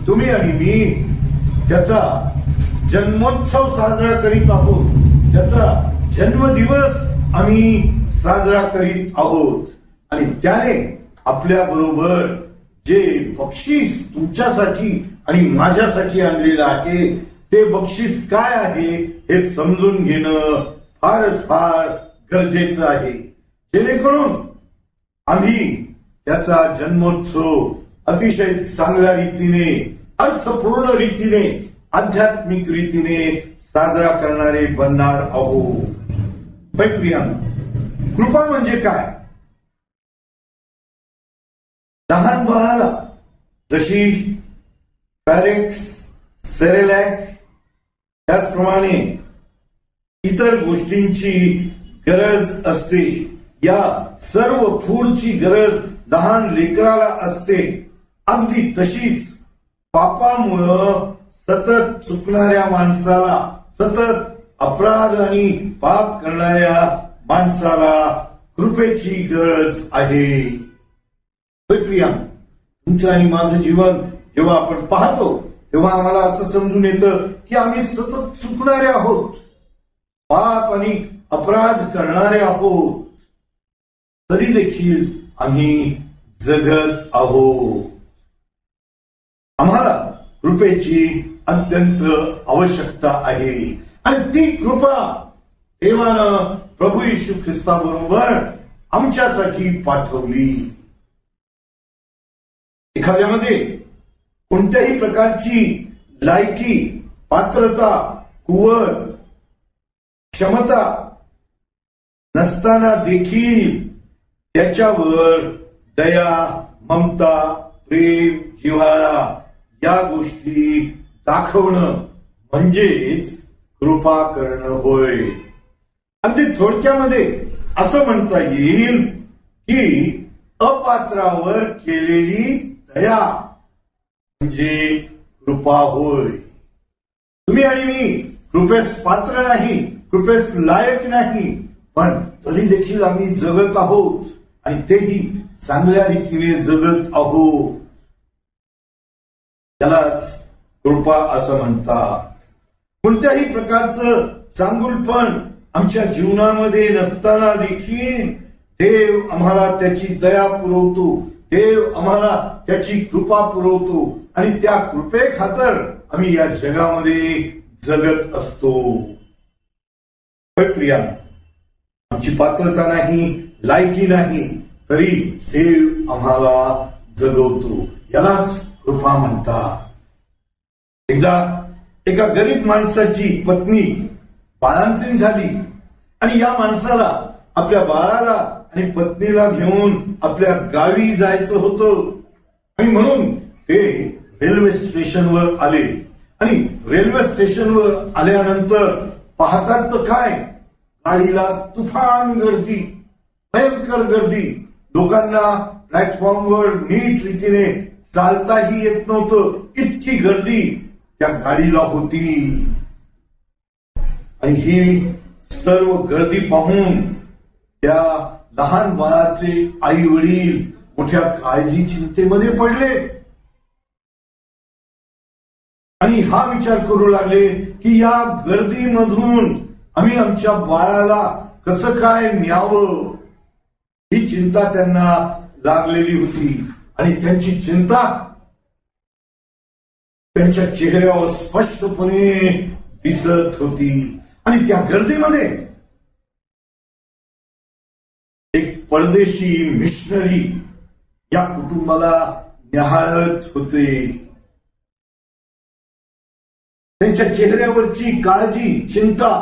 तुम्ही आणि मी त्याचा जन्मोत्सव साजरा करीत आहोत, त्याचा जन्मदिवस आम्ही साजरा करीत आहोत आणि त्याने आपल्या बरोबर जे बक्षीस तुमच्यासाठी आणि माझ्यासाठी आणलेलं आहे ते बक्षीस काय आहे हे समजून घेणं फार गरजेचं आहे, जेणेकरून आम्ही त्याचा जन्मोत्सव अतिशय चांगल्या रीतीने, अर्थपूर्ण रीतीने, आध्यात्मिक रीतीने साजरा करणारे बनणार आहोत. प्रियांनो, कृपा म्हणजे काय? लहान बाळाला जशी फॅरेक्स, सेरेलॅक, त्याचप्रमाणे इतर गोष्टींची गरज असते, या सर्व फूडची गरज लहान लेकराला असते. अगदी तशीच पापामुळं सतत चुकणाऱ्या माणसाला, सतत अपराध आणि पाप करणाऱ्या माणसाला कृपेची गरज आहे. प्रिया, तुमचं आणि माझं जीवन जेव्हा आपण पाहतो तेव्हा आम्हाला असं समजून येतं की आम्ही सतत चुकणारे आहोत, पाप आणि अपराध करणारे आहोत, तरी देखील आम्ही जगत आहोत. आम्हाला कृपेची अत्यंत आवश्यकता आहे आणि ती कृपा देवानं प्रभू येशू ख्रिस्ताबरोबर आमच्यासाठी पाठवली. एखाद्यामध्ये कोणत्याही प्रकारची लायकी, पात्रता, कुवत, क्षमता नसताना देखील त्याच्यावर दया, ममता, प्रेम, जिव्हाळा या गोष्टी दाखवणं म्हणजेच कृपा करणं होय. अगदी थोडक्यामध्ये असं म्हणता येईल की अपात्रावर केलेली दया म्हणजे कृपा होय. तुम्ही आणि मी कृपेस पात्र नाही, कृपेस लायक नाही, पण तरी देखील आम्ही जगत आहोत आणि तेही चांगल्या रीतीने जगत आहोत. त्यालाच कृपा असं म्हणतात. कोणत्याही प्रकारचं चांगुलपण आमच्या जीवनामध्ये नसताना देखील देव आम्हाला त्याची दया पुरवतो, देव आम्हाला त्याची कृपा पुरवतो आणि त्या कृपे खातर आम्ही या जगामध्ये जगत असतो. प्रिया, आमची पात्रता नाही, लायकी नाही, तरी देव आम्हाला जगवतो. यालाच कृपा म्हणतात. एकदा एका गरीब माणसाची पत्नी बाळंतीण झाली आणि या माणसाला आपल्या बाळाला आणि पत्नीला घेऊन आपल्या गावी जायचं होतं आणि म्हणून ते रेल्वे स्टेशनवर आले आणि रेल्वे स्टेशनवर आल्यानंतर पाहतात तर काय, गाडीला तुफान गर्दी, भयंकर गर्दी. लोकांना प्लॅटफॉर्मवर नीट रीतीने चालताही येत नव्हतं, इतकी गर्दी त्या गाडीला होती. आणि ही सर्व गर्दी पाहून त्या लहान बाळाचे आई वडील मोठ्या काळजी चिंतेमध्ये पडले आणि हा विचार करू लागले की या गर्दीमधून आम्ही आमच्या बाळाला कसं काय न्यावं, ही चिंता त्यांना लागलेली होती. आणि त्यांची चिंता त्यांच्या चेहऱ्यावर स्पष्टपणे दिसत होती. आणि त्या गर्दीमध्ये एक परदेशी मिशनरी या कुटुंबाला न्याहाळत होते. त्यांच्या चेहऱ्यावरची काळजी, चिंता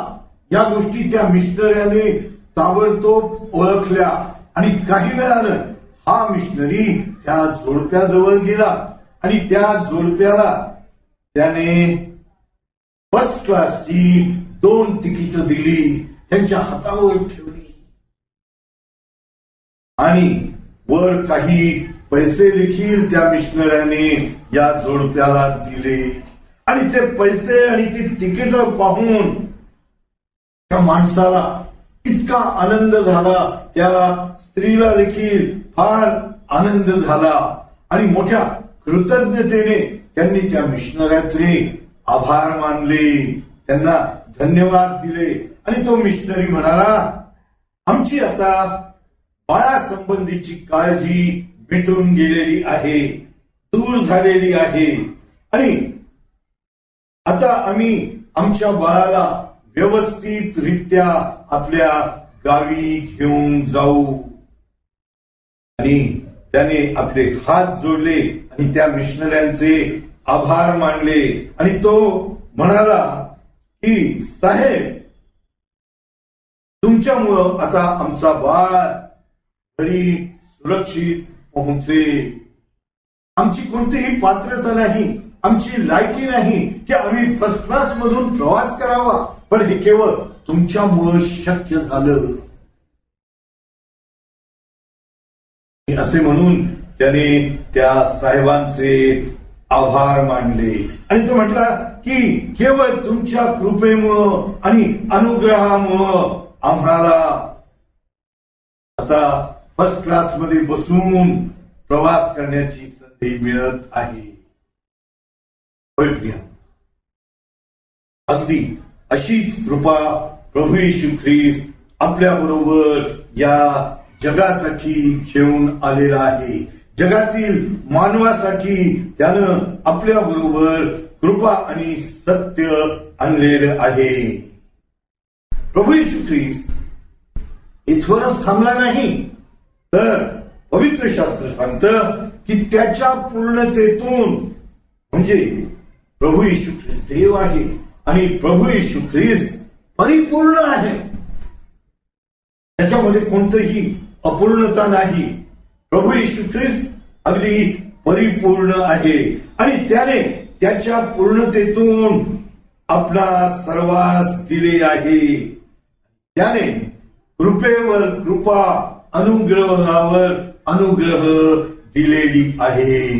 या गोष्टी त्या मिशनऱ्याने ताबडतोब ओळखल्या आणि काही वेळानं हा मिशनरी त्या जोडप्याजवळ गेला आणि त्या जोडप्याला त्याने फर्स्ट क्लासची 2 तिकीट दिली, त्यांच्या हातावर ठेवली आणि वर काही पैसे देखील त्या मिशनऱ्याने या जोडप्याला दिले. आणि ते पैसे आणि ती तिकीट पाहून त्या माणसाला इतका आनंद झाला, त्या स्त्रीला देखील फार आनंद झाला आणि मोठ्या कृतज्ञतेने त्यांनी त्या मिशनऱ्याचे आभार मानले, त्यांना धन्यवाद दिले. आणि तो मिशनरी म्हणाला, आमची आता बाळासंबंधीची काळजी मिटून गेलेली आहे, दूर झालेली आहे आणि आता आम्ही आमच्या बाळाला व्यवस्थितरित्या आपल्या गावी घेऊन जाऊ. आणि त्याने आपले हात जोडले आणि त्या मिशनऱ्यांचे आभार मानले आणि तो म्हणाला की साहेब, तुमच्यामुळं आता आमचा बाळ घरी सुरक्षित पोहोचेल. आमची कोणतीही पात्रता नाही, आमची लायकी नाही की आम्ही फर्स्ट क्लास मधून प्रवास करावा, पण हे केवळ तुमच्यामुळं शक्य झालं. असे म्हणून त्याने त्या साहेबांचे आभार मानले आणि तो म्हटला की केवळ तुमच्या कृपेमुळं आणि अनुग्रहामुळं आम्हाला आता फर्स्ट क्लास मध्ये बसून प्रवास करण्याची संधी मिळत आहे. होय प्रिया, अगदी अशीच कृपा प्रभू येशू ख्रिस्त आपल्या बरोबर या जगासाठी घेऊन आलेला आहे. जगातील मानवासाठी त्यानं आपल्या बरोबर कृपा आणि सत्य आणलेलं आहे. प्रभू येशू ख्रिस्त इथवरच थांबला नाही, तर पवित्र शास्त्र सांगतं की त्याच्या पूर्णतेतून, म्हणजे प्रभू येशू ख्रिस्त देव आहे आणि प्रभू येशू ख्रिस्त परिपूर्ण आहे, त्याच्यामध्ये कोणतंही अपूर्णता नाही. प्रभू येशू ख्रिस्त अगदी परिपूर्ण आहे आणि त्याने त्याच्या पूर्णतेतून आपला सर्वांस दिले आहे. त्याने कृपेवर कृपा, अनुग्रहावर अनुग्रह दिलेली आहे.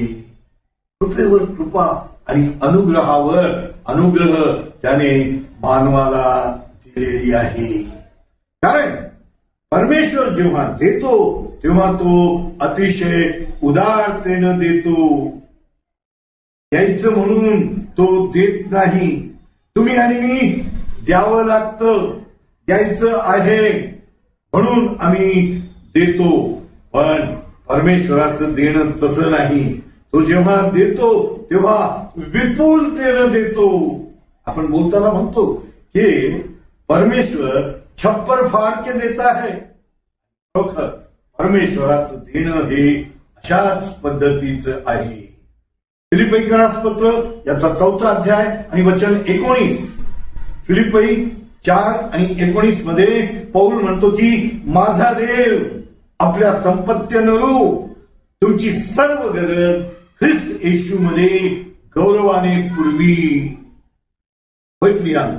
कृपेवर कृपा आणि अनुग्रहावर अनुग्रह त्याने मानवाला दिलेली आहे. कारण परमेश्वर जेव्हा देतो तेव्हा तो अतिशय उदारतेनं देतो. द्यायचं म्हणून तो देत नाही. तुम्ही आणि मी द्यावं लागतं, द्यायचं आहे म्हणून आम्ही देतो. पण परमेश्वराचं देणं तसं नाही. तो जेव्हा देतो तेव्हा विपुलतेनं देतो. आपण बोलताना म्हणतो की परमेश्वर छप्पर फाड़ के देता है. खरोखर परमेश्वराचं देणं हे अशाच पद्धतीचं आहे. फिलिप्पीकरास पत्र याचा 4 अध्याय आणि वचन 19, फिलिप्पी 4 आणि 19 मध्ये पौल म्हणतो की माझा देव आपल्या संपत्तीनुरूप तुमची सर्व गरज ख्रिस्त येशूमध्ये गौरवाने पुरवी. होय प्रियानो,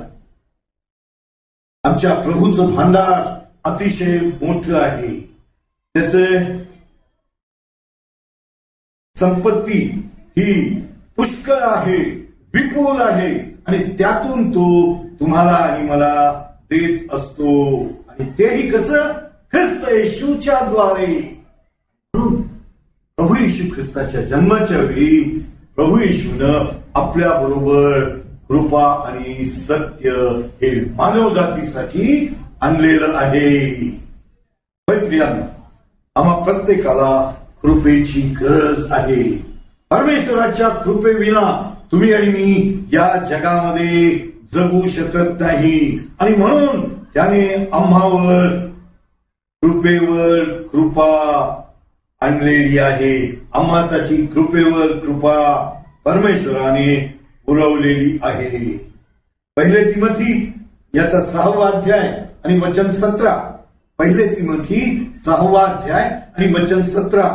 आमच्या प्रभूचं भांडार अतिशय मोठं आहे. त्याचे संपत्ती ही पुष्कळ आहे, विपुल आहे आणि त्यातून तो तुम्हाला आणि मला देत असतो. आणि तेही कसं? ख्रिस्त येशूच्या द्वारे. प्रभू येशू ख्रिस्ताच्या जन्माच्या वेळी प्रभू येशूनं आपल्या बरोबर कृपा आणि सत्य हे मानव जातीसाठी आणलेलं आहे. प्रियानो, आम्हा प्रत्येकाला कृपेची गरज आहे. परमेश्वराच्या कृपेविना तुम्ही आणि मी या जगामध्ये जगू शकत नाही. आणि म्हणून त्याने आम्हावर कृपेवर कृपा आणलेली आहे. आम्हासाठी कृपेवर कृपा परमेश्वराने पुरवलेली आहे. 1 तिमोथी याचा 6वा अध्याय आणि वचन 17, पहिले तिमोथी 6वा अध्याय आणि वचन 17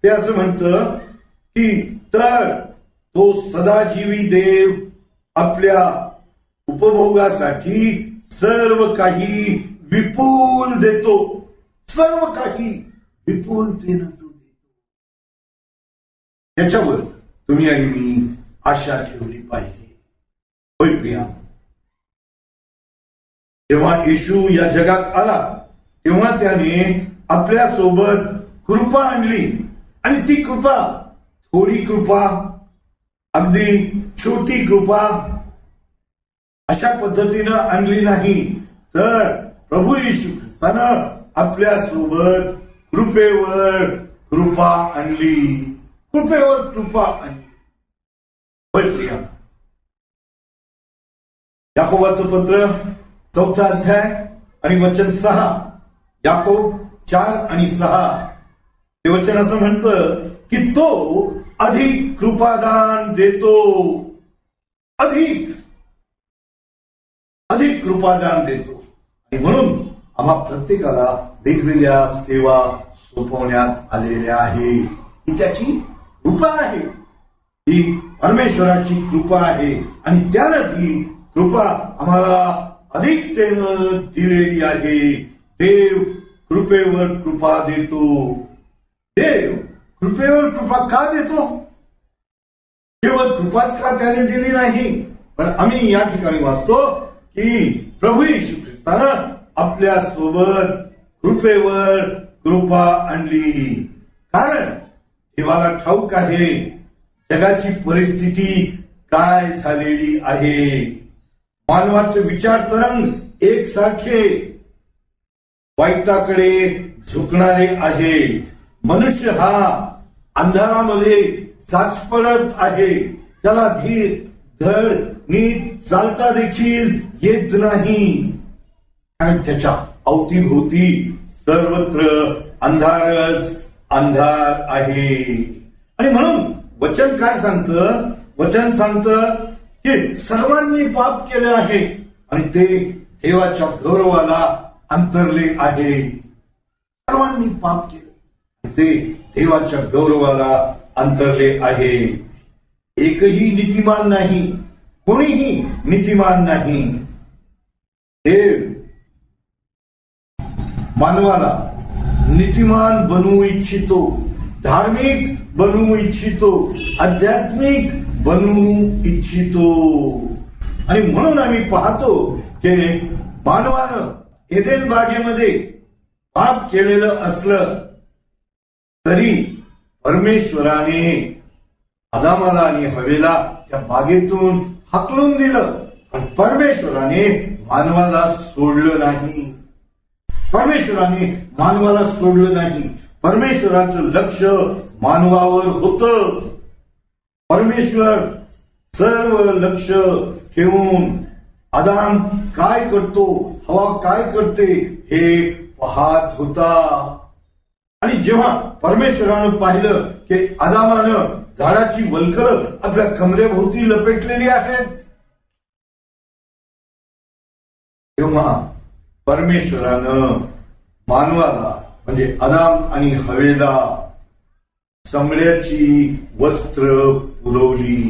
ते असं म्हणतं की तर तो सदाजीवी देव आपल्या उपभोगासाठी सर्व काही विपुल देतो, सर्व काही विपुलतेनं तो देतो. त्याच्यावर तुम्ही आणि मी आशा ठेवली पाहिजे. होय प्रिया, जेव्हा येशू या जगात आला तेव्हा त्याने आपल्या सोबत कृपा आणली आणि ती कृपा थोडी कृपा, अगदी छोटी कृपा अशा पद्धतीनं आणली नाही, तर प्रभू येशू ख्रिस्तानं आपल्या सोबत कृपेवर कृपा आणली, कृपेवर कृपा आणली. होय प्रिया, याकोबाचं पत्र 4था अध्याय आणि वचन 6, याकोब 4 आणि 6 हे वचन असं म्हणतं की तो अधिक कृपादान देतो, अधिक कृपादान देतो. आणि म्हणून आम्हा प्रत्येकाला वेगवेगळ्या सेवा सोपवण्यात आलेल्या आहे. ही त्याची कृपा आहे, ही परमेश्वराची कृपा आहे आणि त्यानं ती कृपा आम्हाला अधिकतेनं दिलेली आहे. देव कृपेवर कृपा देतो. देव कृपेवर कृपा का देतो? केवळ कृपाच का त्याने दिली नाही, पण आम्ही या ठिकाणी वाचतो की प्रभू येशू ख्रिस्तानं आपल्या सोबत कृपेवर कृपा आणली. कारण देवाला ठाऊक आहे जगाची परिस्थिती काय झालेली आहे. मानवाचे विचार तरंग एकसारखे वाईटाकडे झुकणारे आहेत. मनुष्य हा अंधारामध्ये साचपडत आहे. त्याला धड नीट चालता देखील येत नाही. आणि त्याच्या अवतीभोवती सर्वत्र अंधारच अंधार आहे. आणि म्हणून वचन काय सांगतं? वचन सांगतं की सर्वांनी पाप केले आहे आणि ते देवाच्या गौरवाला अंतरले आहे. सर्वांनी पाप केले, ते देवाच्या गौरवाला अंतरले आहे. एकही नीतिमान नाही, कोणीही नीतिमान नाही. देव मानवाला नीतिमान बनवू इच्छितो, धार्मिक बनवू इच्छितो, आध्यात्मिक बनवू इच्छितो. आणि म्हणून आम्ही पाहतो की मानवानं एदेन बागेमध्ये पाप केलेलं असलं तरी परमेश्वराने आदामाला आणि हवेला त्या बागेतून हाकलून दिलं, पण परमेश्वराने मानवाला सोडलं नाही. परमेश्वराने मानवाला सोडलं नाही. परमेश्वराचं लक्ष मानवावर होतं. परमेश्वर सर्व लक्ष ठेवून आदाम काय करतो, हवा काय करते हे पाहत होता. आणि जेव्हा परमेश्वरानं पाहिलं की आदामानं झाडाची वल्कलं आपल्या कमरेभोवती लपेटलेली आहेत, तेव्हा परमेश्वरानं मानवाला म्हणजे आदाम आणि हवेला चामड्याची वस्त्र पुरवली.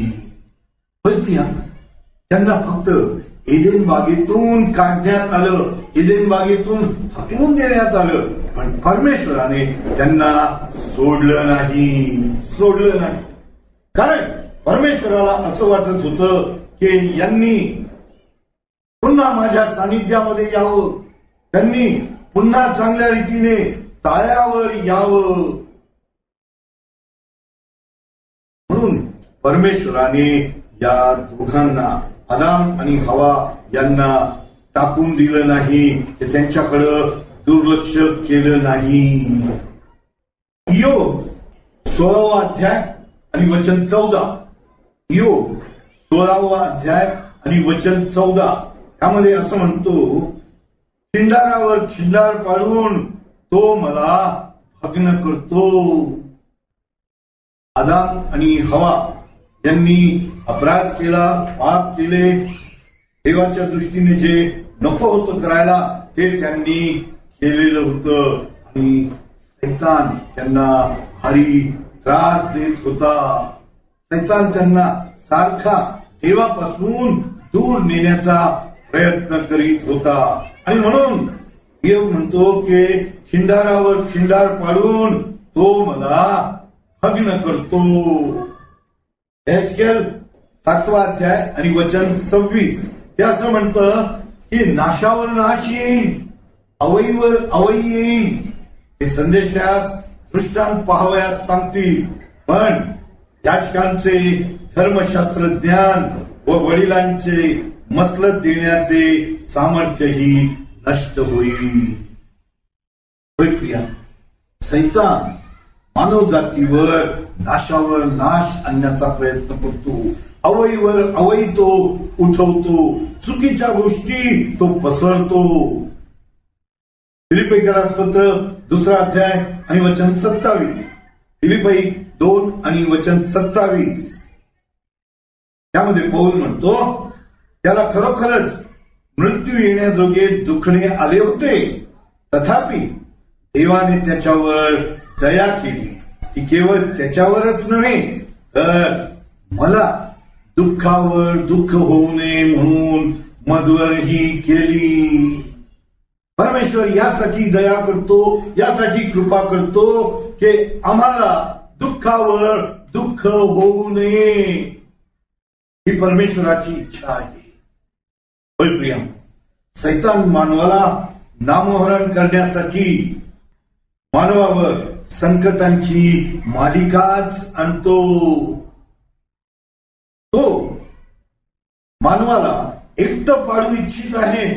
होय प्रिया, त्यांना फक्त एदेन बागेतून काढण्यात आलं, एदेन बागेतून हटवून देण्यात आलं, पण परमेश्वराने त्यांना सोडलं नाही. कारण परमेश्वराला असं वाटत होतं की यांनी पुन्हा माझ्या सानिध्यामध्ये यावं, त्यांनी पुन्हा चांगल्या रीतीने ताळ्यावर यावं. म्हणून परमेश्वराने या दोघांना आदाम आणि हवा यांना टाकून दिलं नाही, त्यांच्याकडं दुर्लक्ष केलं नाही. योग 16वा अध्याय आणि वचन 14, योग 16वा अध्याय आणि वचन 14 त्यामध्ये असं म्हणतो, खिंडारावर खिंडार पाडून तो मला भग्न करतो. आदाम आणि हवा यांनी अपराध केला, पाप केले. देवाच्या दृष्टीने जे नको होतं करायला ते त्यांनी केलेलं होतं आणि सैतान त्यांना भारी त्रास देत होता. सैतान त्यांना सारखा देवापासून दूर नेण्याचा प्रयत्न करीत होता. आणि म्हणून देव म्हणतो की खिंडारावर खिंडार पाडून तो मला भग्न करतो. एचकेल 7वा अध्याय आणि वचन 26 ते असं म्हणतं की नाशावर नाश येईल, अवईवर अवई येईल. हे संदेशास दृष्टांत पाहावयास सांगतील, पण याचकांचे धर्मशास्त्र ज्ञान व वडिलांचे मसलत देण्याचे सामर्थ्यही नष्ट होईल. होय प्रिया, सैतान मानव जातीवर नाशावर नाश आणण्याचा प्रयत्न करतो. अवईवर अवई तो उठवतो, चुकीच्या गोष्टी तो पसरतो. फिलिप्पीकरास पत्र 2 अध्याय आणि वचन 27, फिलिप्पी 2 आणि वचन 27 त्यामध्ये पौल म्हणतो, त्याला खरोखरच मृत्यू येण्याजोगे दुखणे आले होते, तथापि देवाने त्याच्यावर दया केली. ती केवळ त्याच्यावरच नव्हे तर मला दुःखावर दुःख होऊ नये म्हणून मजवरही केली. परमेश्वर यासाठी दया करतो, यासाठी कृपा करतो की आम्हाला दुःखावर दुःख होऊ नये. ही परमेश्वराची इच्छा आहे. होय प्रिया, सैतान मानवाला नामोहरण करण्यासाठी मानवावर संकटांची मालिकाच आणतो. तो मानवाला एकटं पाडू इच्छित आहे.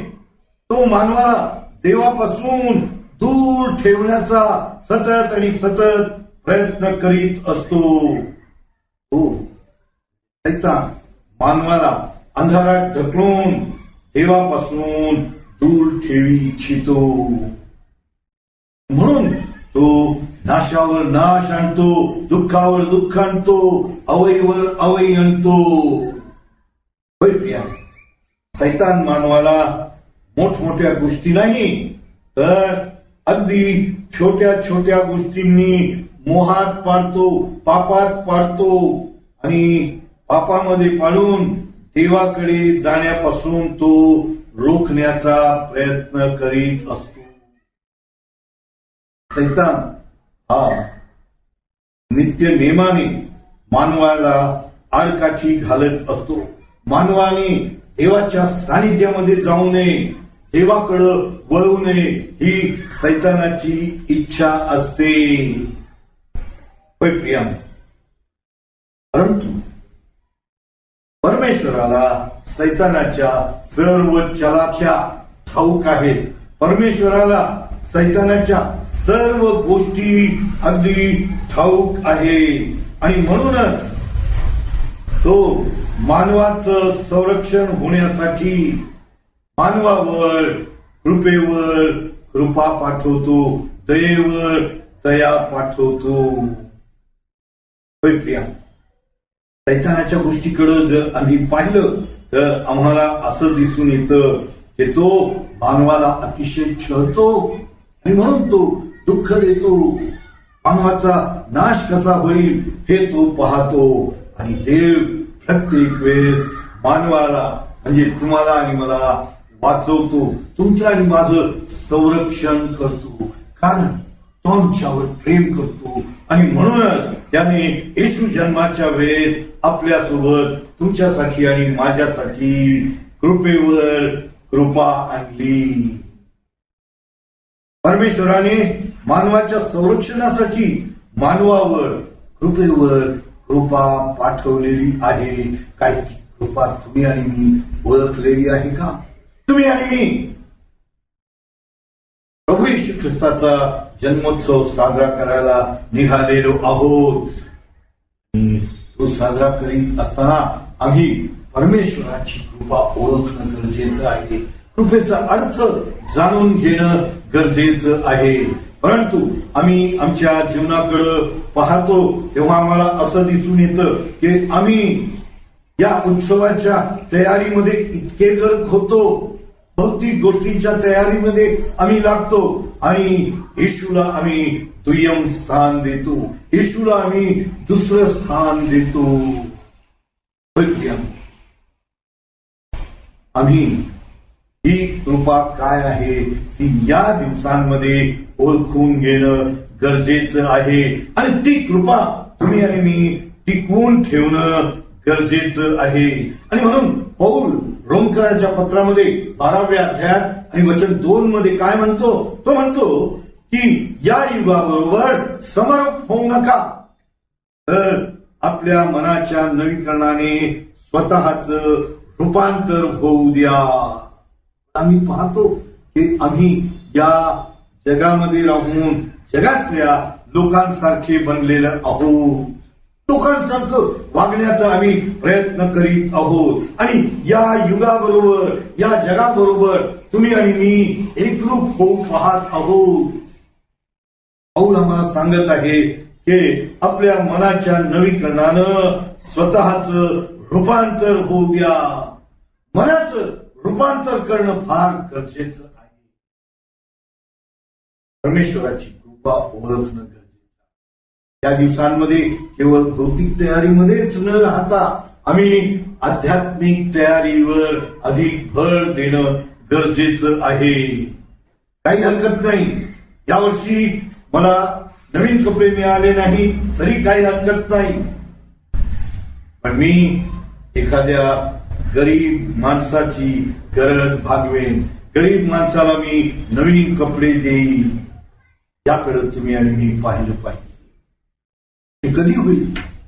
तो मानवाला देवापासून दूर ठेवण्याचा सतत आणि सतत प्रयत्न करीत असतो. तो सैतान मानवाला अंधारात ढकलून देवापासून दूर ठेवी इच्छितो. म्हणून तो नाशावर नाश आणतो, दुःखावर दुःख आणतो, अवईवर अवई आणतो. होय प्रिया, सैतान मानवाला मोठमोठ्या गोष्टी नाही तर अगदी छोट्या छोट्या गोष्टींनी मोहात पाडतो, पापात पाडतो आणि पापामध्ये पाडून देवाकडे जाण्यापासून तो रोखण्याचा प्रयत्न करीत असतो. सैतान हा नित्य नेमाने मानवाला आडकाठी घालत असतो. मानवाने देवाच्या सानिध्यामध्ये जाऊ नये, देवाकडं वळू नये ही सैतानाची इच्छा असते. होय प्रिया, परंतु परमेश्वराला सैतानाच्या सर्व चलाख्या ठाऊक आहेत. परमेश्वराला सैतानाच्या सर्व गोष्टी अगदी ठाऊक आहेत आणि म्हणूनच तो मानवाचं संरक्षण होण्यासाठी मानवावर कृपेवर कृपा पाठवतो, दयेवर दया पाठवतो. होय प्रिया, सैतानाच्या गोष्टीकडे जर आम्ही पाहिलं तर आम्हाला असं दिसून येतं की तो मानवाला अतिशय छळतो आणि म्हणून तो दुःख देतो. मानवाचा नाश कसा होईल हे तो पाहतो आणि देव प्रत्येक वेळेस मानवाला म्हणजे तुम्हाला आणि मला वाचवतो, तुमचं आणि माझं संरक्षण करतो, कारण तो आमच्यावर प्रेम करतो. आणि म्हणूनच त्याने येशू जन्माच्या वेळेस आपल्यासोबत तुमच्यासाठी आणि माझ्यासाठी कृपेवर कृपा आणली. परमेश्वराने मानवाच्या संरक्षणासाठी मानवावर कृपेवर कृपा पाठवलेली आहे. काय ती कृपा तुम्ही आणि मी ओळखलेली आहे का? तुम्ही आणि मी प्रभू येशू ख्रिस्ताचा जन्मोत्सव साजरा करायला निघालेलो आहोत. तो साजरा करीत असताना आम्ही परमेश्वराची कृपा ओळखणं गरजेचं आहे. कृपेचा अर्थ जाणून घेणं गरजेचं आहे. परंतु आम्ही आमच्या जीवनाकडे पाहतो तेव्हा आम्हाला असं दिसून येतं की आम्ही या उत्सवाच्या तयारीमध्ये इतके गर्क होतो, भौतिक गोष्टींच्या तयारीमध्ये आम्ही लागतो आणि येशूला आम्ही दुय्यम स्थान देतो, येशूला आम्ही दुसरं स्थान देतो. आम्ही ही कृपा काय आहे ती या दिवसांमध्ये ओळखून घेणं गरजेचं आहे आणि ती कृपा तुम्ही आणि मी टिकवून ठेवणं गरजेचं आहे. आणि म्हणून पौल रोमकरांच्या पत्रामध्ये 12व्या अध्यायात आणि वचन 2 मध्ये काय म्हणतो, तो म्हणतो की या युगाबरोबर समरूप होऊ नका, तर आपल्या मनाच्या नवीकरणाने स्वतःच रूपांतर होऊ द्या. आम्ही पाहतो की आम्ही या जगामध्ये राहून जगातल्या लोकांसारखे बनलेले आहोत, लोकांसारखं वागण्याचा आम्ही प्रयत्न करीत आहोत आणि या युगाबरोबर या जगाबरोबर तुम्ही आणि मी एकरूप होऊ पाहत आहोत. पौल आम्हाला सांगत आहे की आपल्या मनाच्या नवीकरणानं स्वतःच रूपांतर होऊ द्या. मनाचं रूपांतर करणं फार गरजेचं आहे. परमेश्वराची कृपा ओळखणं गरजेचं. या दिवसांमध्ये केवळ भौतिक तयारीमध्येच न राहता आम्ही आध्यात्मिक तयारीवर अधिक भर देणं गरजेचं आहे. काही हरकत नाही, यावर्षी मला नवीन कपडे मिळाले नाही तरी काही हरकत नाही, पण मी एखाद्या गरीब माणसाची गरज भागवेन, गरीब माणसाला मी नवीन कपडे देईन. याकडे तुम्ही आणि मी पाहिलं पाहिजे. हे कधी होईल?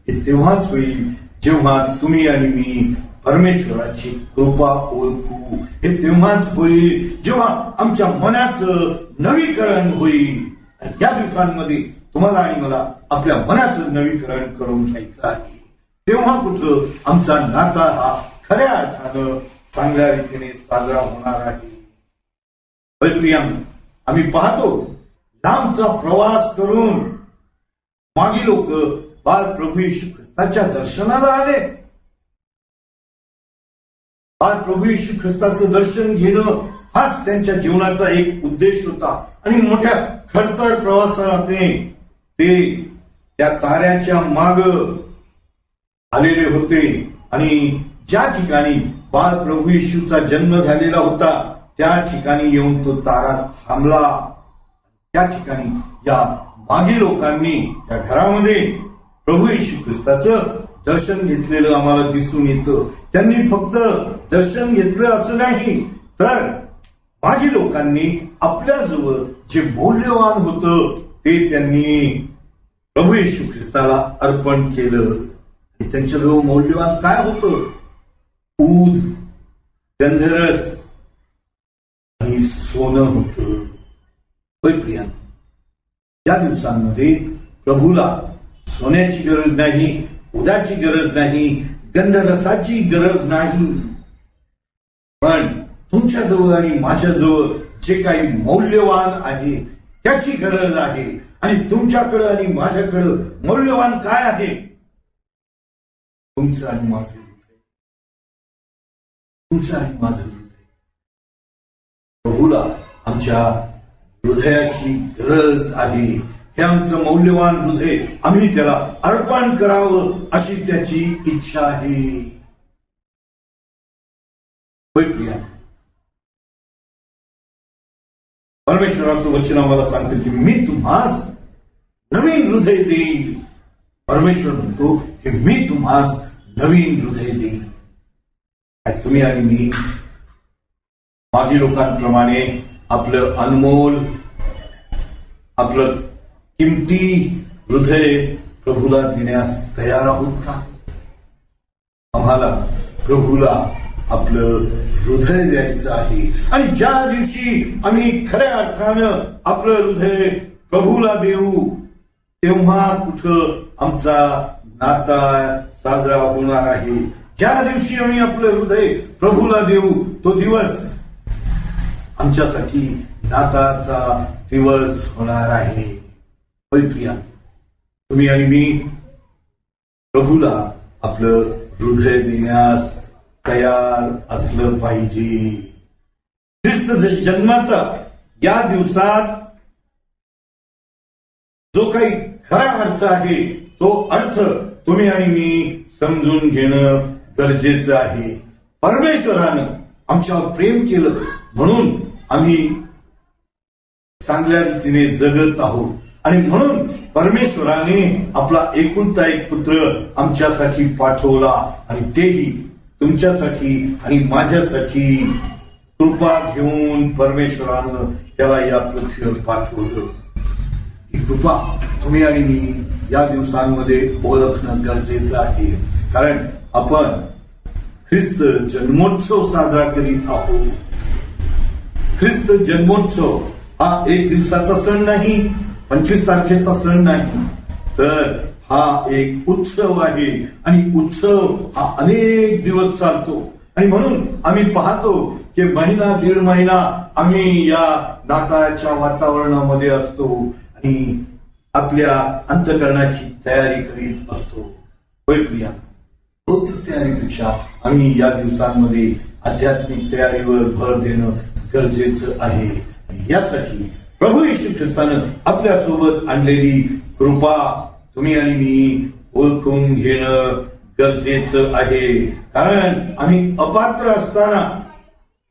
हे तेव्हाच होईल जेव्हा तुम्ही आणि मी परमेश्वराची कृपा ओळखू. हे तेव्हाच होईल जेव्हा आमच्या मनाचं नवीकरण होईल. या दिवसांमध्ये तुम्हाला आणि मला आपल्या मनाचं नवीकरण करून घ्यायचं आहे. तेव्हा कुठं आमचा नाता हा खऱ्या अर्थानं चांगल्या रीतीने साजरा होणार आहे. प्रियांनो, आम्ही पाहतो लांबचा प्रवास करून मागी लोक बाल प्रभू येशू ख्रिस्ताच्या दर्शनाला आले. बाल प्रभू येशू ख्रिस्ताचं दर्शन घेणं हाच त्यांच्या जीवनाचा एक उद्देश होता आणि मोठ्या खडतर प्रवासाने ते त्या ताऱ्याच्या माग आलेले होते आणि ज्या ठिकाणी बाल प्रभू येशूचा जन्म झालेला होता त्या ठिकाणी येऊन तो तारा थांबला. त्या ठिकाणी या मागी लोकांनी त्या घरामध्ये प्रभू येशू ख्रिस्ताचं दर्शन घेतलेलं आम्हाला दिसून येतं. त्यांनी फक्त दर्शन घेतलं असं नाही, तर मागी लोकांनी आपल्याजवळ जे मौल्यवान होतं ते त्यांनी प्रभू येशू ख्रिस्ताला अर्पण केलं. त्यांच्याजवळ मौल्यवान काय होतं? ऊद, गंधरस आणि सोनं होतं. प्रिया, या दिवसांमध्ये प्रभूला सोन्याची गरज नाही, उदाची गरज नाही, गंधरसाची गरज नाही, पण तुमच्याजवळ आणि माझ्याजवळ जे काही मौल्यवान आहे त्याची गरज आहे. आणि तुमच्याकडं आणि माझ्याकडं मौल्यवान काय आहे? तुमचं आणि माझं हृदय. तुमचं आणि माझं हृदय. प्रभूला आमच्या हृदयाची गरज आहे. हे आमचं मौल्यवान हृदय आम्ही त्याला अर्पण करावं अशी त्याची इच्छा आहे. होय प्रिया, परमेश्वराचं वचन आम्हाला सांगतं की मी तुम्हास नवीन हृदय देईल. परमेश्वर म्हणतो की मी तुम्हास नवीन हृदय देईल. आणि तुम्ही आणि मी मागी लोकांप्रमाणे आपलं अनमोल, आपलं किमती हृदय प्रभूला देण्यास तयार आहोत का? आम्हाला प्रभूला आपलं हृदय द्यायचं आहे. आणि ज्या दिवशी आम्ही खऱ्या अर्थानं आपलं हृदय प्रभूला देऊ तेव्हा कुठं आमचा नाता साजरा होणार आहे. ज्या दिवशी आम्ही आपलं हृदय प्रभूला देऊ तो दिवस आमच्यासाठी नाताचा दिवस होणार आहे. होय प्रिया, तुम्ही आणि मी प्रभूला आपलं हृदय देण्यास तयार असलं पाहिजे. ख्रिस्त जन्माचा या दिवसात जो काही खरा अर्थ आहे तो अर्थ तुम्ही आणि मी समजून घेणं गरजेचं आहे. परमेश्वरानं आमच्यावर प्रेम केलं म्हणून आम्ही चांगल्या रीतीने जगत आहोत आणि म्हणून परमेश्वराने आपला एकुलता एक पुत्र आमच्यासाठी पाठवला आणि तेही तुमच्यासाठी आणि माझ्यासाठी कृपा घेऊन परमेश्वरानं त्याला या पृथ्वीवर पाठवलं. ही कृपा तुम्ही आणि मी या दिवसांमध्ये ओळखणं गरजेचं आहे, कारण आपण ख्रिस्त जन्मोत्सव साजरा करीत आहोत. ख्रिस्त जन्मोत्सव हा एक दिवसाचा सण नाही, 25 तारखेचा सण नाही, तर हा एक उत्सव आहे आणि उत्सव हा अनेक दिवस चालतो. आणि म्हणून आम्ही पाहतो की महिना दीड महिना आम्ही या नाताळच्या वातावरणामध्ये असतो आणि आपल्या अंतःकरणाची तयारी करीत असतो. होय प्रिया, भौतिक तयारीपेक्षा आम्ही या दिवसांमध्ये आध्यात्मिक तयारीवर भर देणं गरजेचं आहे. आणि यासाठी प्रभू येशू ख्रिस्तानं आपल्यासोबत आणलेली कृपा तुम्ही आणि मी ओळखून घेणं गरजेचं आहे, कारण आम्ही अपात्र असताना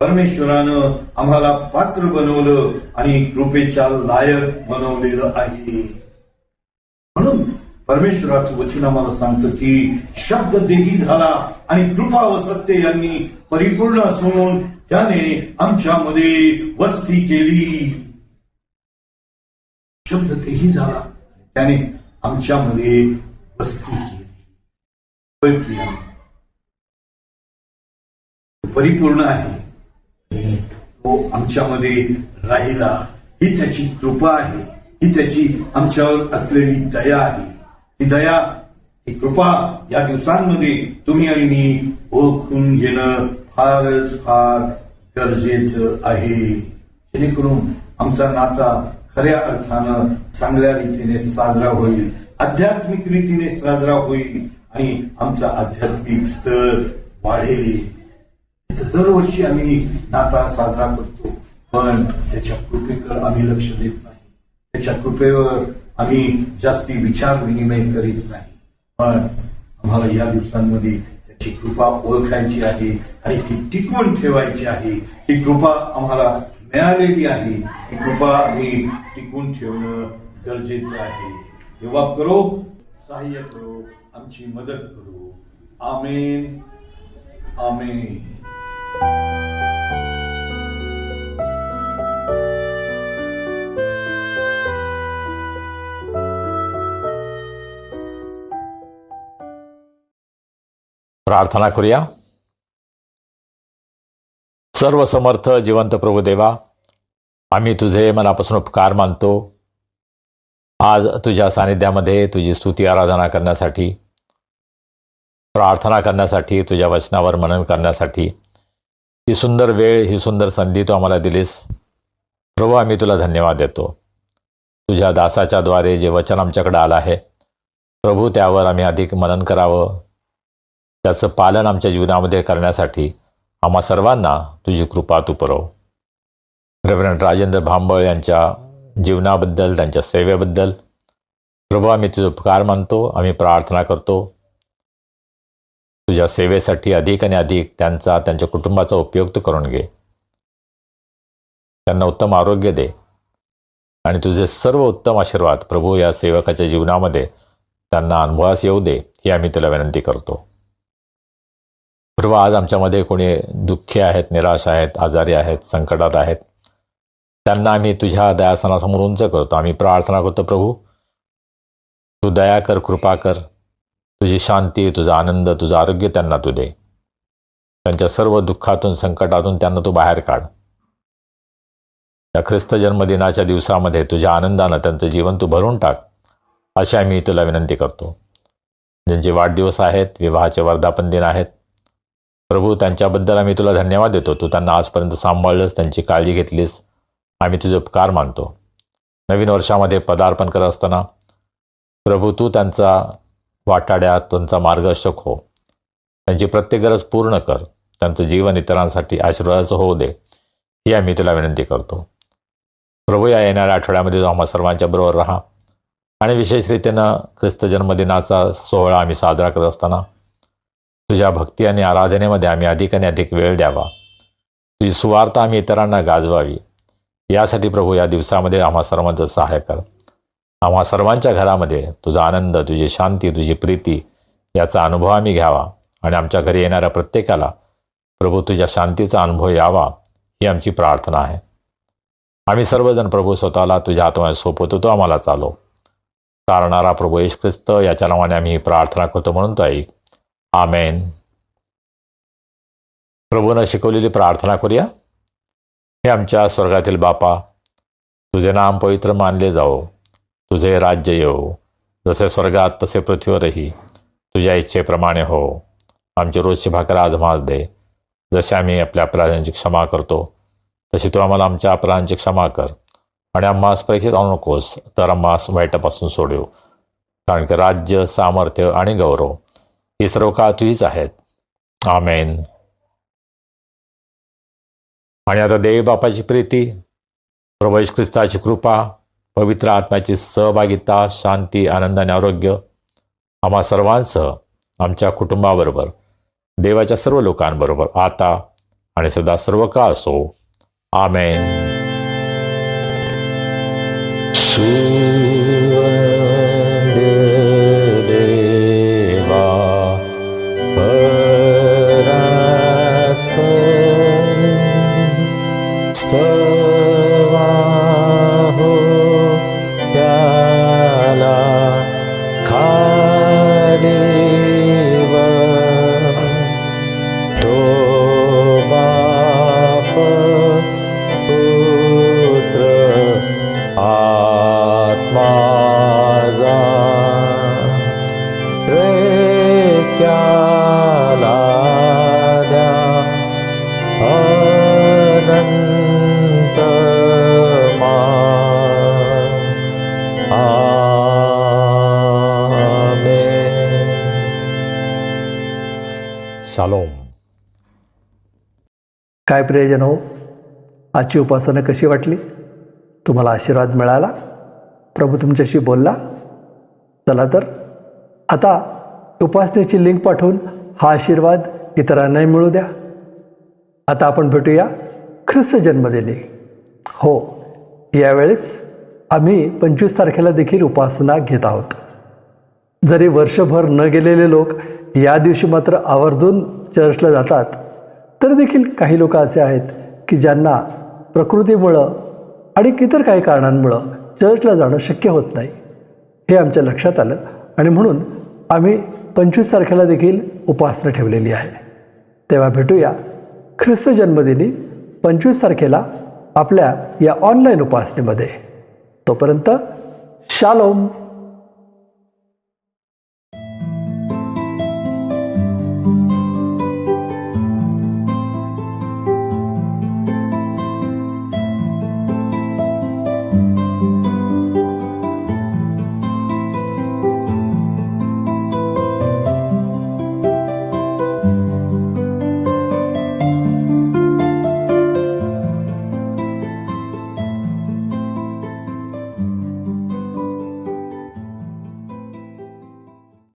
परमेश्वरानं आम्हाला पात्र बनवलं आणि कृपेच्या लायक बनवलेलं आहे. म्हणून परमेश्वराचं वचन आम्हाला सांगतं की शब्द देही झाला आणि कृपा व सत्य यांनी परिपूर्ण असून त्याने आमच्यामध्ये वस्ती केली. शब्द तेही झाला त्याने आमच्यामध्ये वस्ती केली. होय प्रिया, परिपूर्ण आहे आणि तो आमच्यामध्ये राहिला. ही त्याची कृपा आहे, ही त्याची आमच्यावर असलेली दया आहे. ही दया, ही कृपा या दिवसांमध्ये तुम्ही आणि मी ओळखून घेणं फारच फार गरजेचं आहे, जेणेकरून आमचा नाता खऱ्या अर्थानं चांगल्या रीतीने साजरा होईल, आध्यात्मिक रीतीने साजरा होईल आणि आमचा आध्यात्मिक स्तर वाढेल. दरवर्षी आम्ही नाताळ साजरा करतो, पण त्याच्या कृपेकडे आम्ही लक्ष देत नाही, त्याच्या कृपेवर आम्ही जास्ती विचार विनिमय करीत नाही. पण आम्हाला या दिवसांमध्ये त्याची कृपा ओळखायची आहे आणि ती टिकवून ठेवायची आहे. ही कृपा आम्हाला मिळालेली आहे, ही कृपा आम्ही टिकवून ठेवणं गरजेचं आहे. तेव्हा करो, सहाय्य करो, आमची मदत करो. आमेन, आमेन. प्रार्थना करूया. सर्व समर्थ जिवंत प्रभू देवा, आम्ही तुझे मनापासून उपकार मानतो. आज तुझ्या सानिध्यामध्ये तुझी स्तुती आराधना करण्यासाठी, प्रार्थना करण्यासाठी, तुझ्या वचनावर मनन करण्यासाठी ही सुंदर वेळ, ही सुंदर संधी तू आम्हाला दिलीस. प्रभू, आम्ही तुला धन्यवाद देतो. तुझ्या दासाच्या द्वारे जे वचन आमच्याकडे आलं आहे प्रभू, त्यावर आम्ही अधिक मनन करावं, त्याचं पालन आमच्या जीवनामध्ये करण्यासाठी आम्हा सर्वांना तुझी कृपा तू पुरव. रेव्हरंड राजेंद्र भांबळ यांच्या जीवनाबद्दल, त्यांच्या सेवेबद्दल प्रभू आम्ही तुझे उपकार मानतो. आम्ही प्रार्थना करतो तुझ्या सेवेसाठी अधिक आणि अधिक त्यांच्या कुटुंबाचा उपयोग तू करून घे. त्यांना उत्तम आरोग्य दे आणि तुझे सर्व उत्तम आशीर्वाद प्रभू या सेवकाच्या जीवनामध्ये त्यांना अनुभवास येऊ दे, ही आम्ही तुला विनंती करतो. प्रभू, आज आमच्यामध्ये कोणी दुःखी आहेत, निराश आहेत, आजारी आहेत, संकटात आहेत, त्यांना आम्ही तुझ्या दयासनासमोर उंच करतो. आम्ही प्रार्थना करतो प्रभू, तू दया कर, कृपा कर, तुझी शांती, तुझा आनंद, तुझं आरोग्य त्यांना तू दे. त्यांच्या सर्व दुःखातून, संकटातून त्यांना तू बाहेर काढ. या ख्रिस्त जन्मदिनाच्या दिवसामध्ये तुझ्या आनंदानं त्यांचं जीवन तू भरून टाक, अशी आम्ही तुला विनंती करतो. ज्यांचे वाढदिवस आहेत, विवाहाचे वर्धापन दिन आहेत प्रभू, त्यांच्याबद्दल आम्ही तुला धन्यवाद देतो. तू त्यांना आजपर्यंत सांभाळलंस, त्यांची काळजी घेतलीस, आम्ही तुझे उपकार मानतो. नवीन वर्षामध्ये पदार्पण करत असताना प्रभू, तू त्यांचा वाटाड्यात, त्यांचा मार्गदर्शक हो, त्यांची प्रत्येक गरज पूर्ण कर, त्यांचं जीवन इतरांसाठी आशीर्वादाचं होऊ दे. ही आम्ही तुला विनंती करतो. प्रभू, या येणाऱ्या आठवड्यामध्ये जो आम्हा सर्वांच्या बरोबर राहा आणि विशेष रीतीनं ख्रिस्त जन्मदिनाचा सोहळा आम्ही साजरा करत असताना तुझ्या भक्ती आणि आराधनेमध्ये आम्ही अधिक आणि अधिक वेळ द्यावा. तुझी सुवार्ता आम्ही इतरांना गाजवावी. यासाठी प्रभू या दिवसामध्ये आम्हा सर्वांचं सहाय्य कर. आम्हा सर्वांच्या घरामध्ये तुझा आनंद, तुझी शांती, तुझी प्रीती याचा अनुभव आम्ही घ्यावा आणि आमच्या घरी येणाऱ्या प्रत्येकाला प्रभू तुझ्या शांतीचा अनुभव यावा, ही आमची प्रार्थना आहे. आम्ही सर्वजण प्रभू स्वतःला तुझ्या हातामध्ये सोपवतो, तो आम्हाला चालव. तारणारा प्रभू येशू ख्रिस्त याच्या नावाने आम्ही प्रार्थना करतो म्हणून तो ऐक. आमेन. प्रभूनं शिकवलेली प्रार्थना करूया. हे आमच्या स्वर्गातील बापा, तुझे नाम पवित्र मानले जाओ, तुझे राज्य येवो, जसे स्वर्गात तसे पृथ्वीवरही तुझ्या इच्छेप्रमाणे हो. आमची रोजची भाकर आज आम्हास दे, जसे आम्ही आपल्या अपराधांची क्षमा करतो तशी तू आम्हाला आमच्या अपराधांची क्षमा कर. आणि आम्हास परीक्षेत आणू नकोस, तर आम्हास वाईटापासून सोडव. कारण की राज्य, सामर्थ्य आणि गौरव ही सर्व काळ तुझीच आहेत. आमेन. आणि आता देव बापाची प्रीती, प्रभू येशू ख्रिस्ताची कृपा, पवित्र आत्म्याची सहभागिता, शांती, आनंद आणि आरोग्य आम्हा सर्वांसह आमच्या कुटुंबाबरोबर, देवाच्या सर्व लोकांबरोबर आता आणि सदा सर्व काळ असो. आमेन. देवा स्तवा हो त्याला खाली तो बाप पुत्र आत्मा जा प्रेत्याला द्या अनंत मान. आमेन. शालोम. काय प्रियजन हो, आजची उपासना कशी वाटली? तुम्हाला आशीर्वाद मिळाला? प्रभू तुमच्याशी बोलला? चला तर आता उपासनेची लिंक पाठवून हा आशीर्वाद इतरांनाही मिळू द्या. आता आपण भेटूया ख्रिस्त जन्मदिनी. हो, यावेळेस आम्ही 25 तारखेला देखील उपासना घेत आहोत. जरी वर्षभर न गेलेले लोक या दिवशी मात्र आवर्जून चर्चला जातात, तर देखील काही लोक असे आहेत की ज्यांना प्रकृतीमुळं आणि इतर काही कारणांमुळं चर्चला जाणं शक्य होत नाही. हे आमच्या लक्षात आलं आणि म्हणून आम्ही 25 तारखेला देखील उपासना ठेवलेली आहे. तेव्हा भेटूया ख्रिस्त जन्मदिनी 25 तारखेला आपल्या या ऑनलाईन उपासनेमध्ये. तोपर्यंत शालोम.